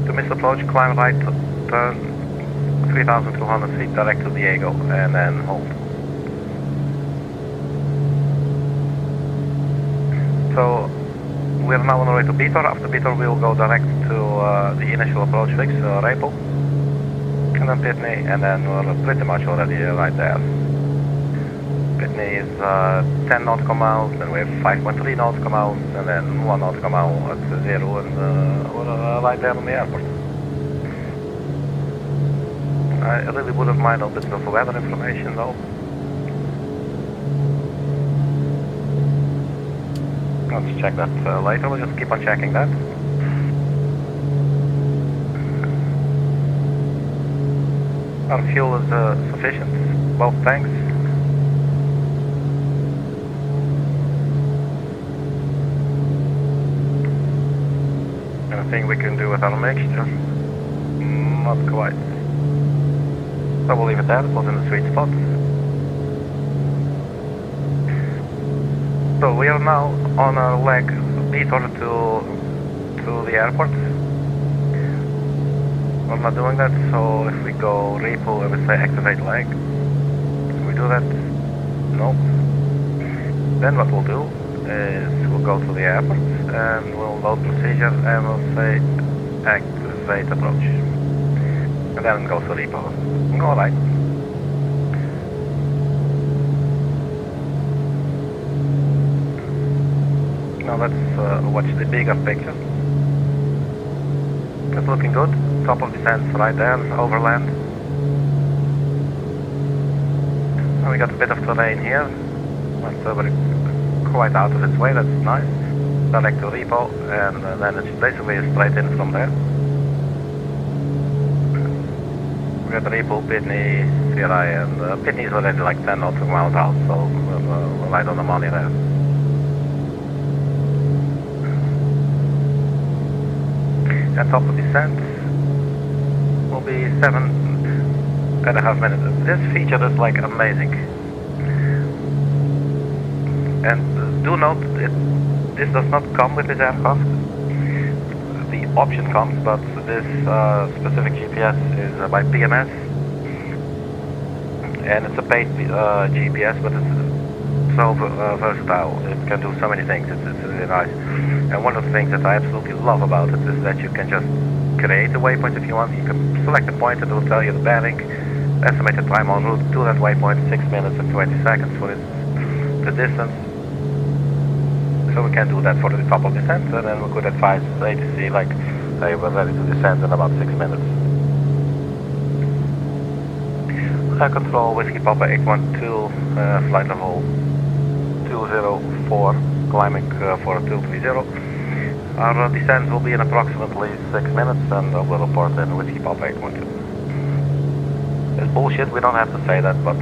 A: To miss approach, climb right, turn 3,200 feet direct to Diego, and then hold. So, we are now on the way to BTOR. After BTOR we will go direct to the initial approach fix, Rapel, and then Pitney, and then we're pretty much already right there. Pitney is 10 nautical miles, then we have 5.3 nautical miles, and then 1 nautical mile at 0, and we're right there on the airport. I really would have minded a bit of weather information though. Let's check that later, we'll just keep on checking that. Our fuel is sufficient, both tanks. Anything we can do with our mixture? Not quite. So we'll leave it there, it was in the sweet spot. So we are now on our leg BTOR to the airport. We're not doing that, so if we go repo and we say activate leg, can we do that? No. Then what we'll do is we'll go to the airport and we'll load procedure and we'll say activate approach. And then go to repo. Alright. Now let's watch the bigger picture. It's looking good. Top of the fence right there, overland. And we got a bit of terrain here. But quite out of its way, that's nice. Direct to repo, and then it's basically straight in from there. We got Repo, Pitney, Sierra, and Pitney is already like 10 nautical miles out, so we're light on the money there. And top of descent will be 7.5 minutes. This feature is like amazing. And do note, this does not come with this aircraft. The option comes, but this specific GPS is by PMS. And it's a paid GPS, but it's so versatile. It can do so many things. It's really nice. And one of the things that I absolutely love about it is that you can just create a waypoint if you want. You can select a point and it will tell you the bearing, estimated time en route to that waypoint, 6 minutes and 20 seconds for instance, the distance. So we can do that for the top of descent, and then we could advise ATC like, hey, we're ready to descend in about 6 minutes. Control Whiskey Papa 812, flight level 204, climbing for 230. Our descent will be in approximately 6 minutes, and we'll report in Whiskey Papa 812. It's bullshit, we don't have to say that, but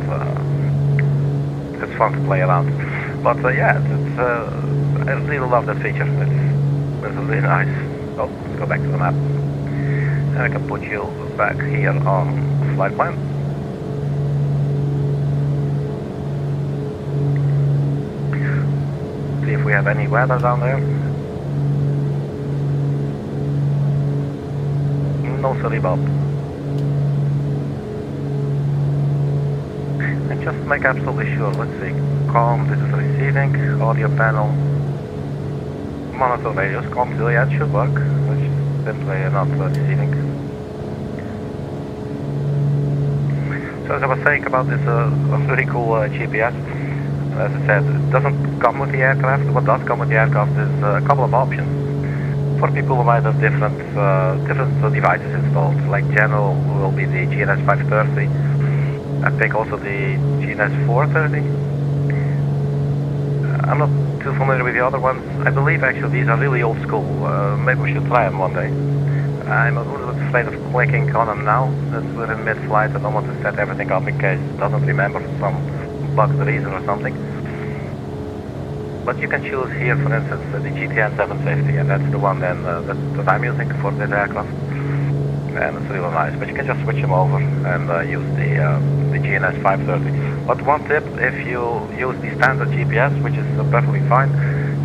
A: it's fun to play around. But yeah, I really love that feature. It's really nice. Oh, let's go back to the map. And I can put you back here on flight plan. See if we have any weather down there. No silly bob. And just make absolutely sure, let's see. COM, this is receiving, audio panel, monitor radios, COM, so yeah, it should work, which is simply not receiving. So as I was saying about this really cool GPS, as I said, it doesn't come with the aircraft. What does come with the aircraft is a couple of options. For people who might have different devices installed, like general will be the GNS 530, I think also the GNS 430. I'm not too familiar with the other ones. I believe actually these are really old school. Maybe we should try them one day. I'm a little bit afraid of clicking on them now. That's we're in mid-flight. I don't want to set everything up in case it doesn't remember some bugged reason or something. But you can choose here, for instance, the GTN 750, and that's the one then that I'm using for this aircraft. And it's really nice. But you can just switch them over and use the GNS 530. But one tip, if you use the standard GPS, which is perfectly fine,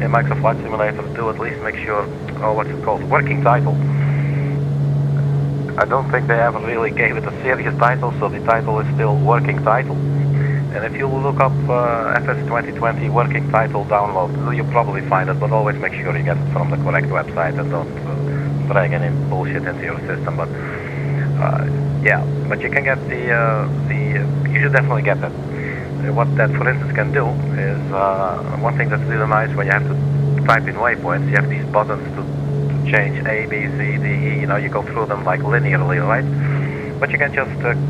A: in Microsoft Flight Simulator, do at least make sure, what's it called, working title. I don't think they ever really gave it a serious title, so the title is still working title. And if you look up FS 2020 working title download, you'll probably find it, but always make sure you get it from the correct website and don't drag any bullshit into your system. But yeah, but you can get you should definitely get that. What that, for instance, can do is one thing that's really nice when you have to type in waypoints. You have these buttons to change A, B, C, D, E. You know, you go through them like linearly, right? But you can just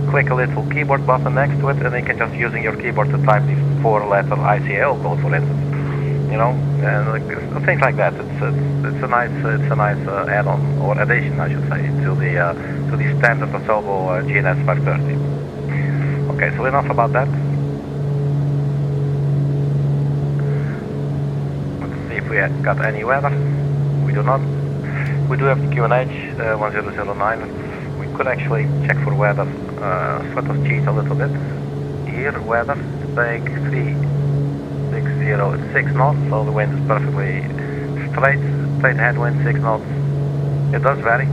A: click a little keyboard button next to it, and then you can just using your keyboard to type the 4-letter ICAO code, for instance. You know, and things like that. It's a nice add-on or addition, I should say, to the standard Asobo GNS 530. Okay, so enough about that. Let's see if we got any weather. We do not. We do have the QNH 1009. We could actually check for weather. Sort of cheat a little bit. Here, weather, take 360 at 6 knots, so the wind is perfectly straight headwind, 6 knots. It does vary,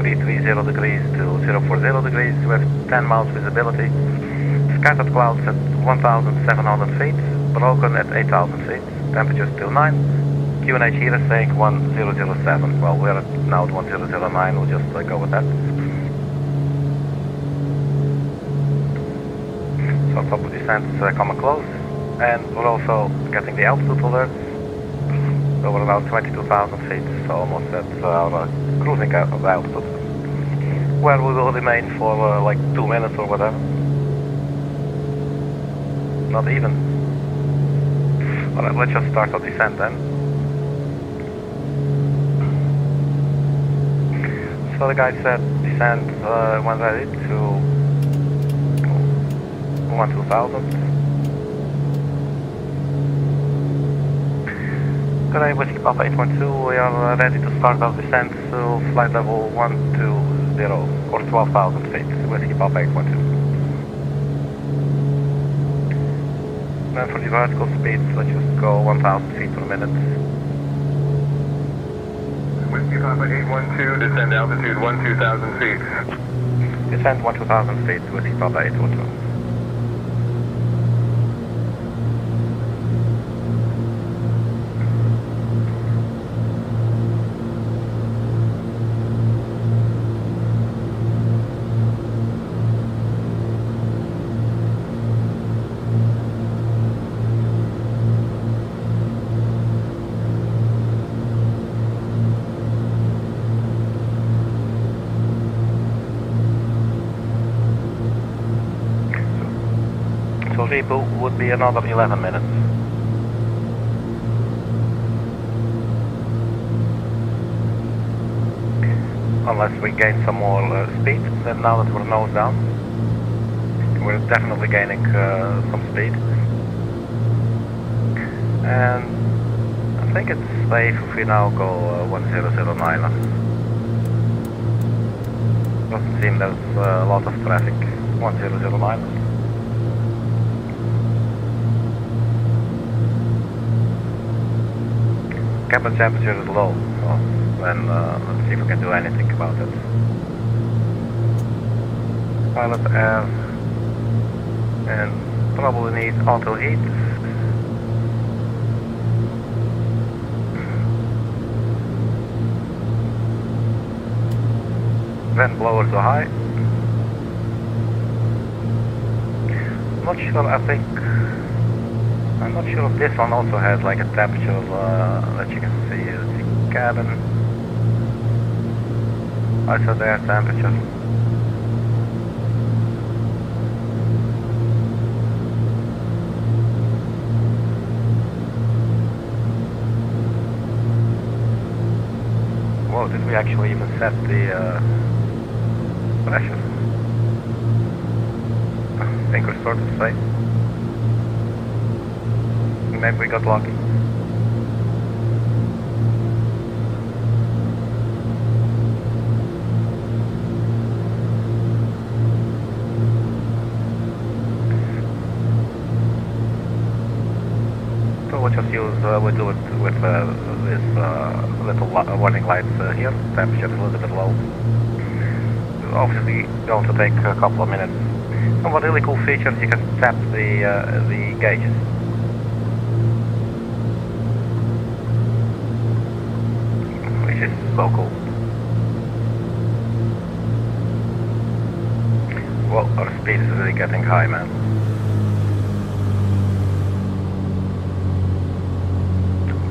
A: 330 degrees to 040 degrees, with 10 miles visibility. Scattered clouds at 1,700 feet, broken at 8,000 feet, temperature still 9. QNH here is saying 1007. Well, we're now at 1009, we'll just go with that. So top of descent is coming close, and we're also getting the altitude alert over around 22,000 feet, so almost at our cruising altitude, where we will remain for like 2 minutes or whatever. Not even. Alright, let's just start our descent then. So the guy said descend when ready to 12,000. Good day, Whiskey Papa 812, we are ready to start our descent to flight level 120 or 12,000 feet, Whiskey Papa 812. Then for the vertical speeds, let's just go 1,000 feet per minute.
D: Whiskey Papa 812, descend altitude 12,000 feet.
A: Descent 12,000 feet, Whiskey Papa 812. So reboot would be another 11 minutes. Unless we gain some more speed, then now that we're nose down, we're definitely gaining some speed. And I think it's safe if we now go 1009. Doesn't seem there's a lot of traffic. 1009. Cabin temperature is low, so then let's see if we can do anything about it. Pilot air, and probably need auto heat. Vent blower too high. Not sure, I'm not sure if this one also has like a temperature that you can see. The cabin. I said air temperature. Whoa, did we actually even set the pressure? I think we're sort of safe. Maybe we got lucky. So we'll just use, we'll do it with this little warning lights here. Temperature is a little bit low. Obviously going to take a couple of minutes. And one really cool feature is you can tap the gauges. Which is so cool. Well, our speed is really getting high, man.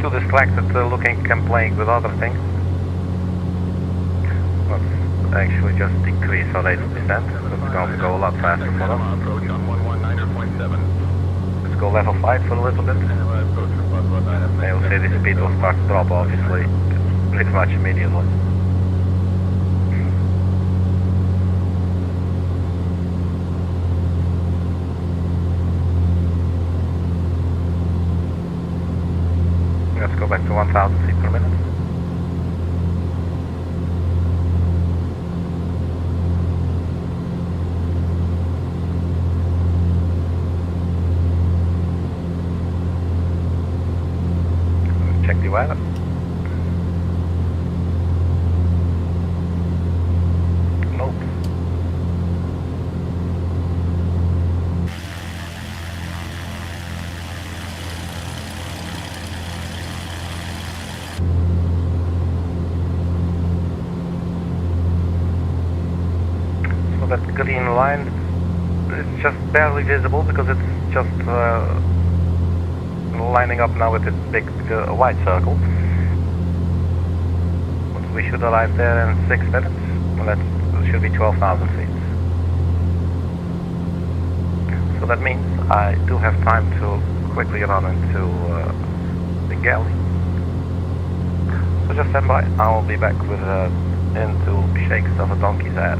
A: Too distracted looking and playing with other things. Let's actually just decrease our rate of descent. It's going to go a lot faster for us. Let's go level 5 for a little bit. You'll see the speed will start to drop, obviously, pretty much immediately. Let's go back to 1,000 feet per minute. Check the weather. Nope. So that green line is just barely visible because it's just lining up now with this big white circle. We should arrive there in 6 minutes. Well, that should be 12,000 feet. So that means I do have time to quickly run into the galley. So just stand by. I will be back with into shakes of a donkey's ass.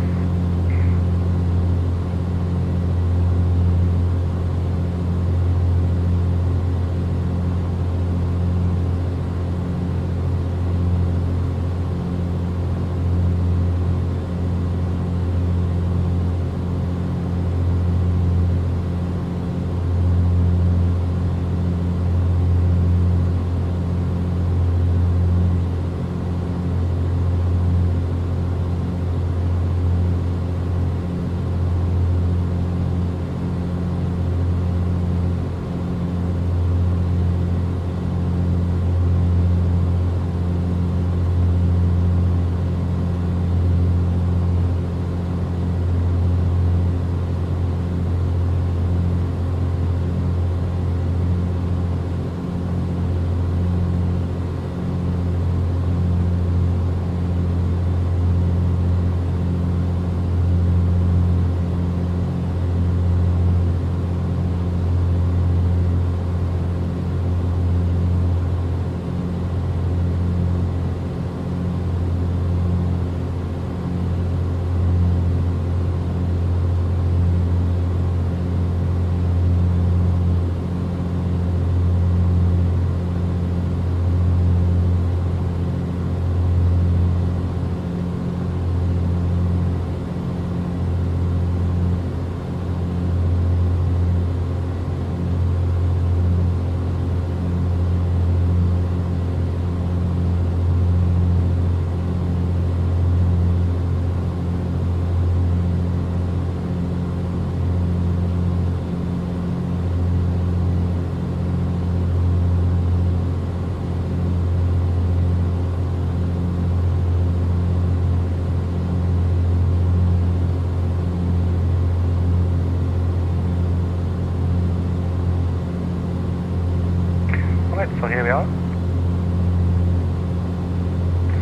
A: So here we are.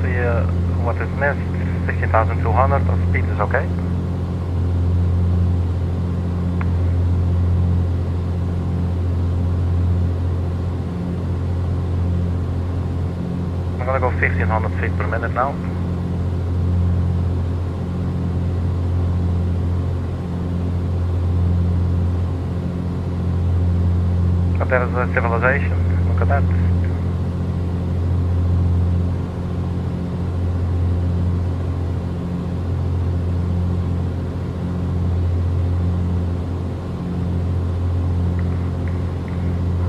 A: See what is missed, 16,200, the speed is okay. I'm gonna go 1,500 feet per minute now. But there is a civilization. Look at that.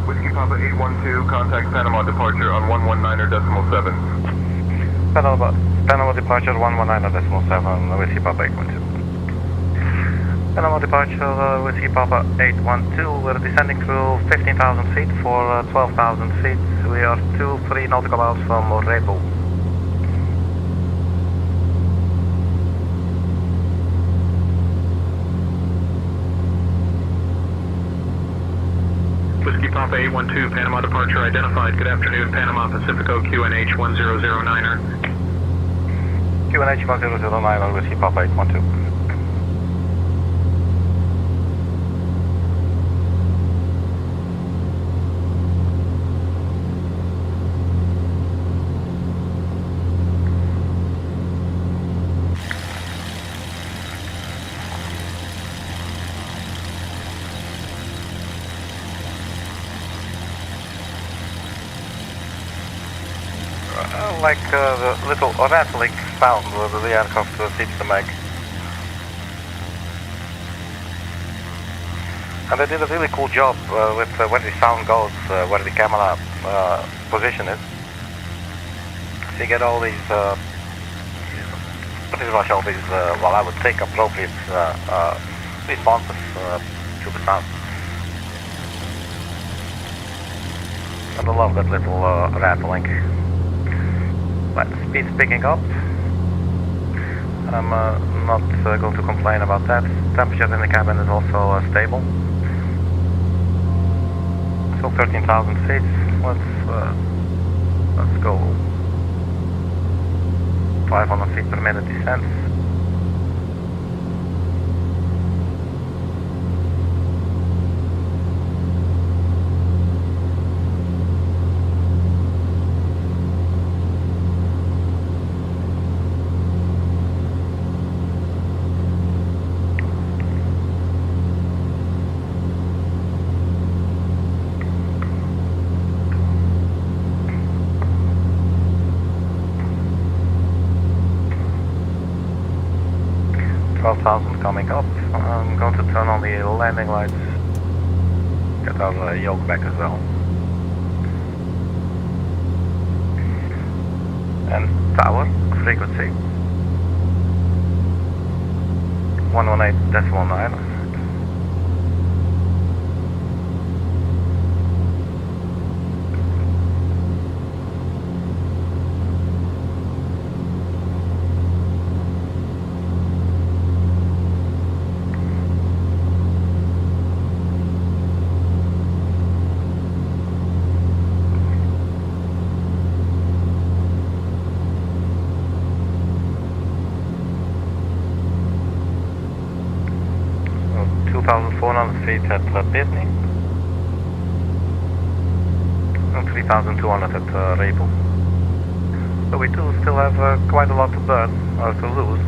D: Whiskey Papa 812, contact Panama departure on 119.7.
A: Panama departure 119.7, Whiskey Papa 812. Panama departure, Whiskey Papa 812, we're descending through 15,000 feet for 12,000 feet. We are 2-3 nautical miles from Repo.
C: Whiskey Papa 812, Panama departure identified. Good afternoon, Panama Pacifico, QNH 1009er.
A: QNH 1009er, Whiskey Papa 812. Like the little rattling sound that the aircraft seems to make. And they did a really cool job with where the sound goes, where the camera position is. So you get all these, pretty much all these, well, I would think appropriate responses to the sound. And I love that little rattling. But speed's picking up. I'm not going to complain about that. Temperature in the cabin is also stable. So 13,000 feet. Let's go. 500 feet per minute descent. 1000 coming up. I'm going to turn on the landing lights. Get our yoke back as well. And tower frequency 118.9. So 2,400 feet at Pitney and 3,200 at Rapel. So we do still have quite a lot to burn or to lose.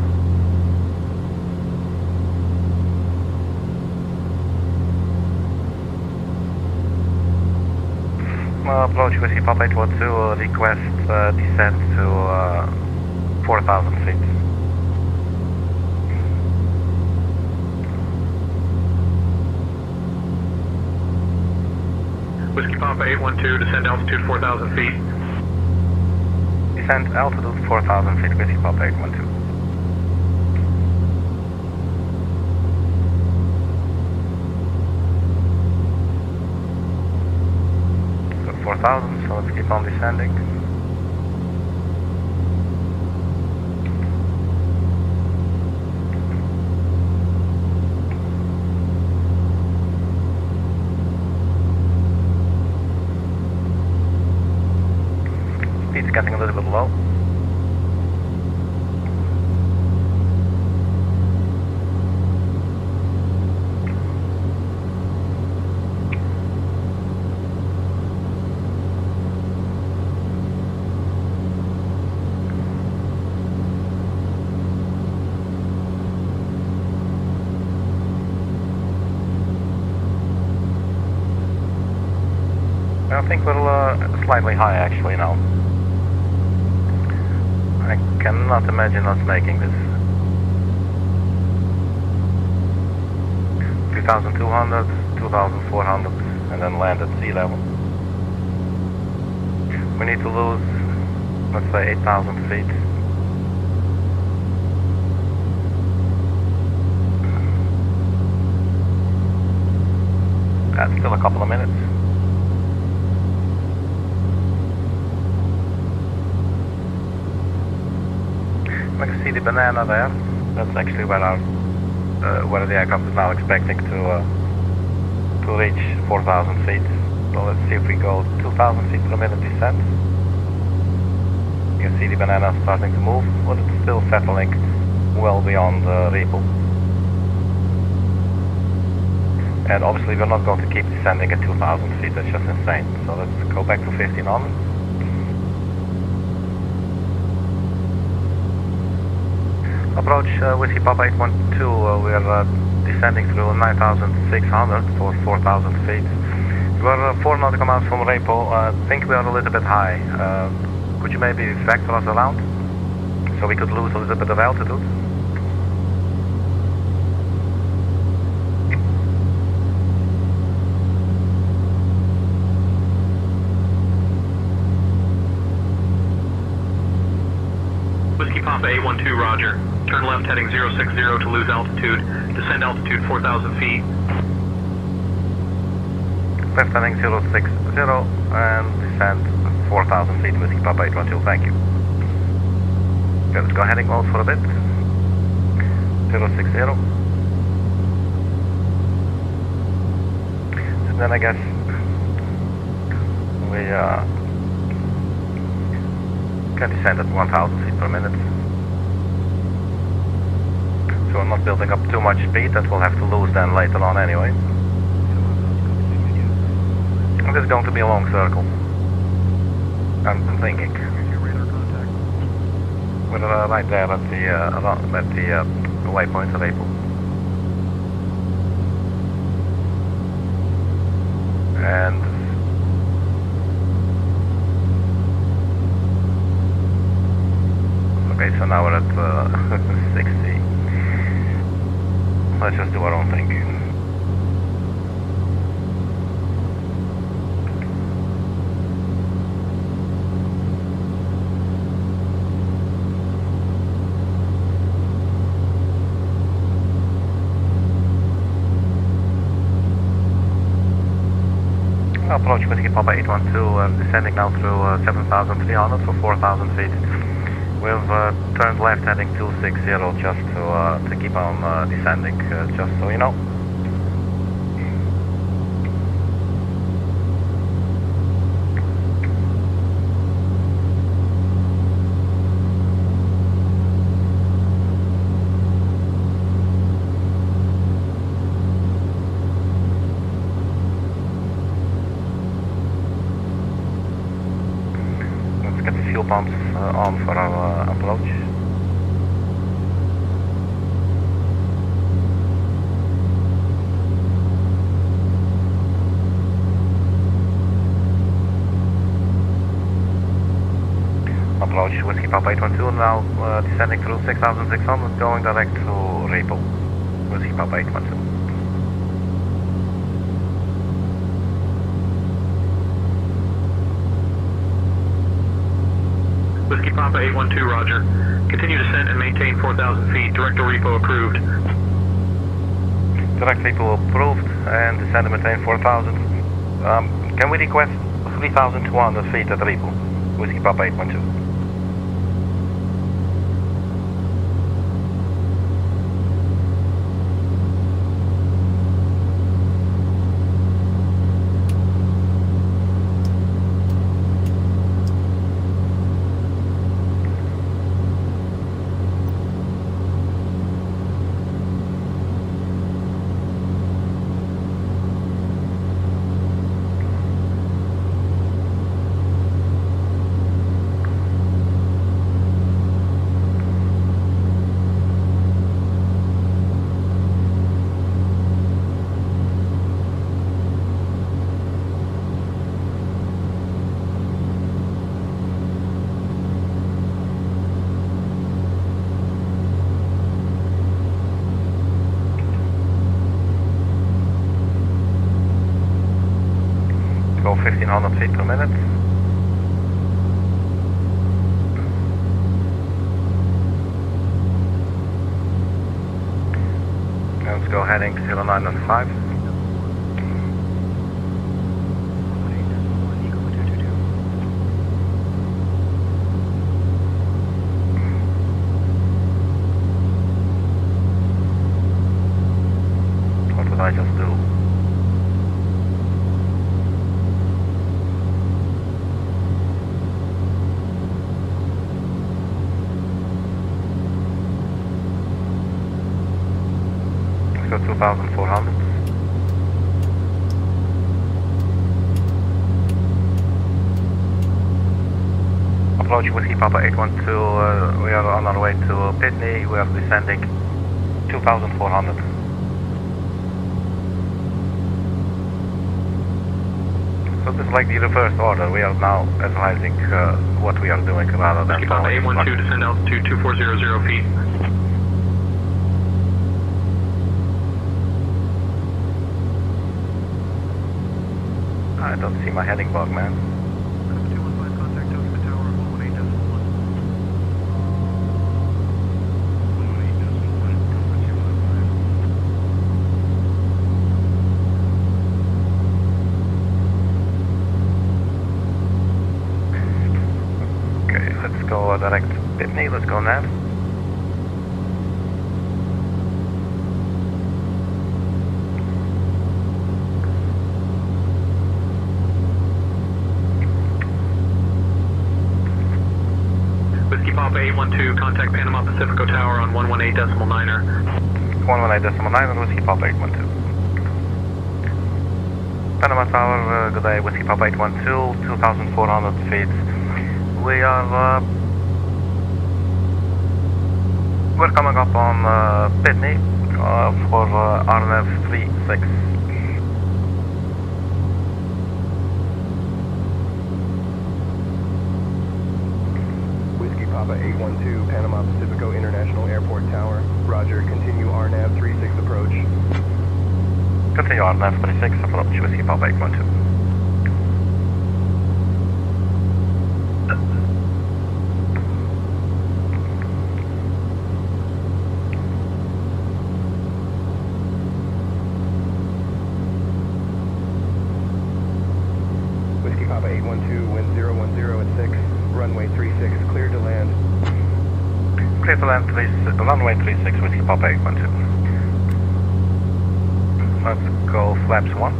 A: Approach Whiskey Papa 812, request descent to 4,000 feet.
C: Whiskey Papa 812, descend altitude 4,000 feet.
A: Descent altitude 4,000 feet, Whiskey Papa 812. So 4,000, so let's keep on descending. Speed's getting a little bit low. I think we're slightly high actually now. I cannot imagine us making this. 3,200, 2,400 and then land at sea level. We need to lose, let's say 8,000 feet. That's still a couple of minutes. I can see the banana there. That's actually where our where the aircraft is now expecting to reach 4,000 feet. So let's see if we go 2,000 feet per minute descent. You can see the banana starting to move, but it's still settling well beyond Rapel. And obviously we're not going to keep descending at 2,000 feet. That's just insane. So let's go back to 1,500. Approach Whiskey Papa 812, we're descending through 9,600 for 4,000 feet. We're 4 nautical miles from Rapel. I think we are a little bit high. Could you maybe vector us around so we could lose a little bit of altitude?
C: Whiskey Papa 812, roger. Turn left heading 060 to lose altitude. Descend altitude 4,000 feet.
A: Left heading 060 and descend 4,000 feet, Whiskey Papa 812, thank you. Okay, let's go heading mode for a bit. 060. And then I guess we can descend at 1,000 feet per minute. So we're not building up too much speed that we'll have to lose then later on anyway. And this is going to be a long circle. I'm thinking. We're right there at the waypoint of Rapel. And okay, so now we're at 60. let's just do our own thing. Approach Whiskey Papa 812, descending now through 7,300 for 4,000 feet. We've turned left heading 260 just to keep on descending, just so you know. Fuel pumps on for our approach. Approach Whiskey Papa 812 now descending through 6,600, going direct to Repo. Whiskey Papa 812.
C: Whiskey Papa 812, roger. Continue descent and maintain 4,000 feet. Director repo approved.
A: Direct repo approved and descend and maintain 4,000. Can we request 3,200 feet at repo? Whiskey Papa 812. Go 1,500 feet per minute. Let's go heading 0995. What did I just do? So 2,400. Approach Whiskey Papa 812, we are on our way to Pitney, we are descending 2,400. So this is like the reverse order, we are now advising what we are doing rather than...
C: Whiskey Papa 812, descend altitude 2400 feet.
A: I don't see my heading bug, man.
C: 215, contact Costa Tower, 118.1. 118.215.
A: Okay, let's go direct Pitney, let's go nav.
C: Whiskey Papa 812, contact Panama Pacifico Tower on 118.9er.
A: 118.9 Whiskey Papa 812. Panama Tower, good day, Whiskey Papa 812, 2,400 feet. We are, we're coming up on Pitney for RNAV 36.
D: Whiskey Papa 812, Panama Pacifico International Airport Tower. Roger, continue RNAV 36 approach
A: Clear on left 36, approach Whiskey Papa 812.
F: Whiskey Papa 812, wind 010 at 6, runway 36, clear to land.
A: Clear to land, runway 36, Whiskey Papa 812. Let's go flaps 1.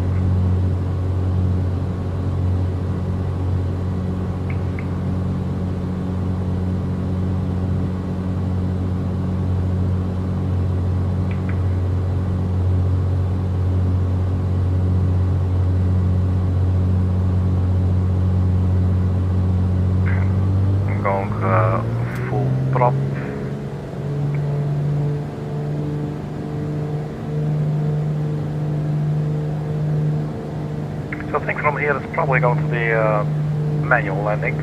A: I'm going full prop. So I think from here it's probably going to be a manual landing.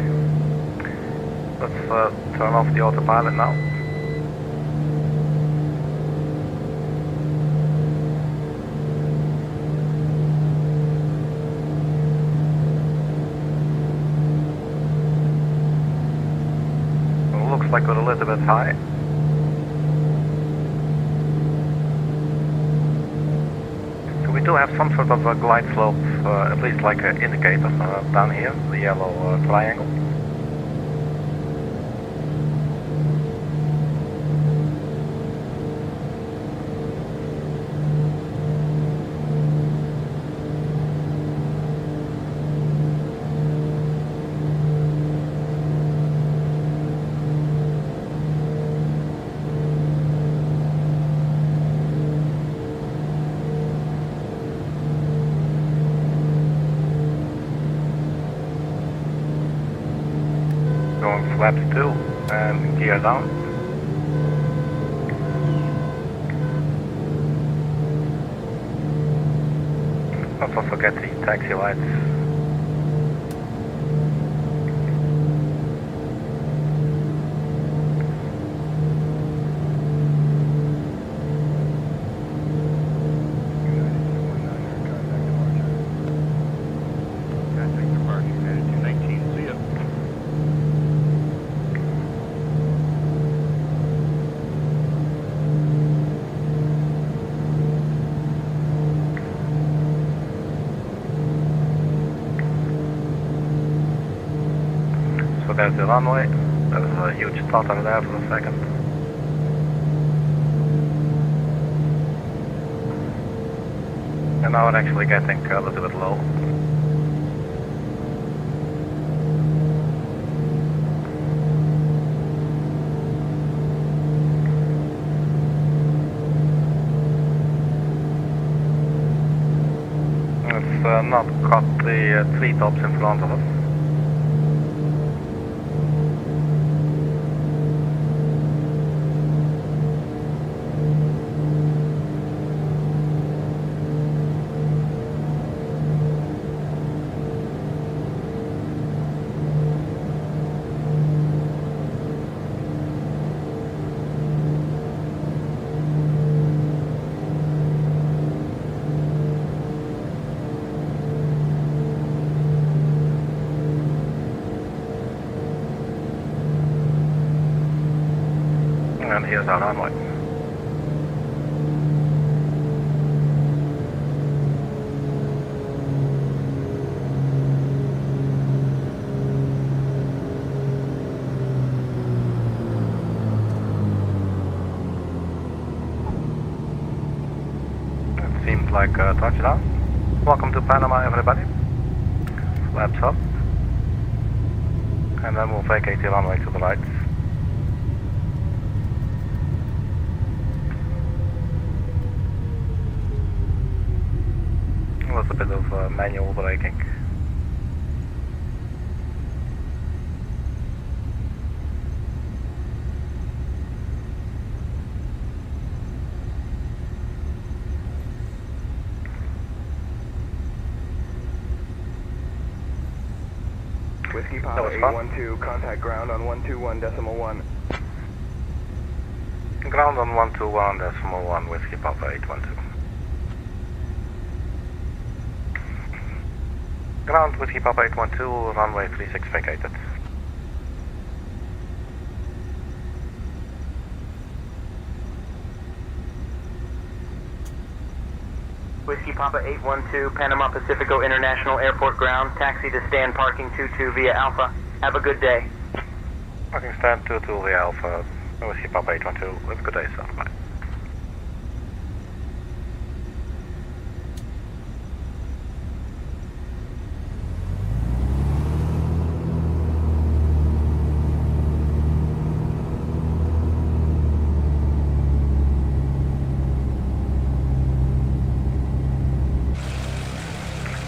A: Let's turn off the autopilot now. It looks like we're a little bit high. We do have some sort of a glide slope, at least like an indicator down here, the yellow triangle. Going flaps 2 and gear down. Don't forget the taxi lights.
F: Contact departure, United 219, see ya.
A: So there's the runway. There's a huge stutter there for a second. And now we're actually getting a little bit low. Let's not cut the treetops in front of us. And here's our runway. It seems like a touchdown. Welcome to Panama, everybody. Flaps up. And then we'll vacate the runway to the right. A bit of manual braking.
F: Whiskey Papa 812, contact ground on 121.1.
A: Ground on 121.1, Whiskey Papa 812. Ground Whiskey Papa 812, runway 36 vacated.
G: Whiskey Papa 812, Panama Pacifico International Airport ground, taxi to stand parking 22 via Alpha. Have a good day.
A: Parking stand 22 via Alpha, Whiskey Papa 812. Have a good day, sir. Bye.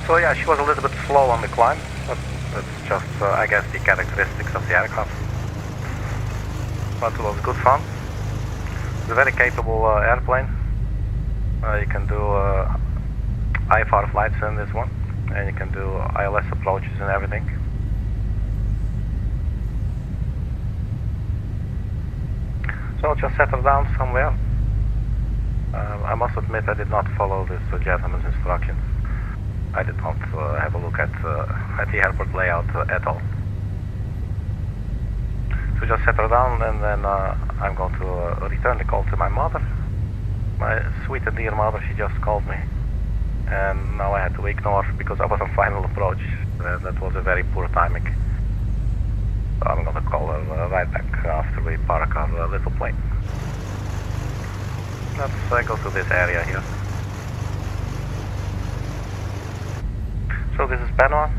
A: So yeah, she was a little bit slow on the climb, but that's just, I guess, the characteristics of the aircraft. But it was good fun. It's a very capable airplane. You can do IFR flights in this one, and you can do ILS approaches and everything. So just settle down somewhere. I must admit I did not follow this gentleman's instructions. I did not have a look at the airport layout at all. So just settle down, and then I'm going to return the call to my mother. My sweet and dear mother, she just called me. And now I had to ignore because I was on final approach. That was a very poor timing. So I'm going to call her right back after we park our little plane. Let's go to this area here. So this is Panama.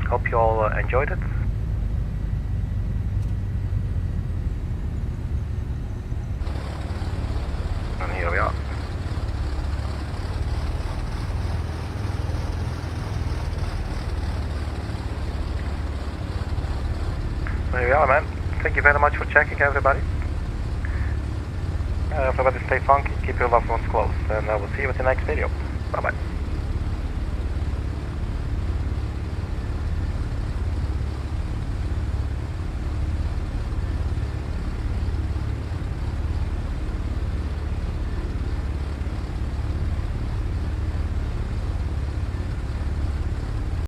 A: Hope you all enjoyed it. And here we are. So here we are, man. Thank you very much for checking, everybody. Everybody stay funky, keep your loved ones close, and I will see you in the next video. Bye-bye.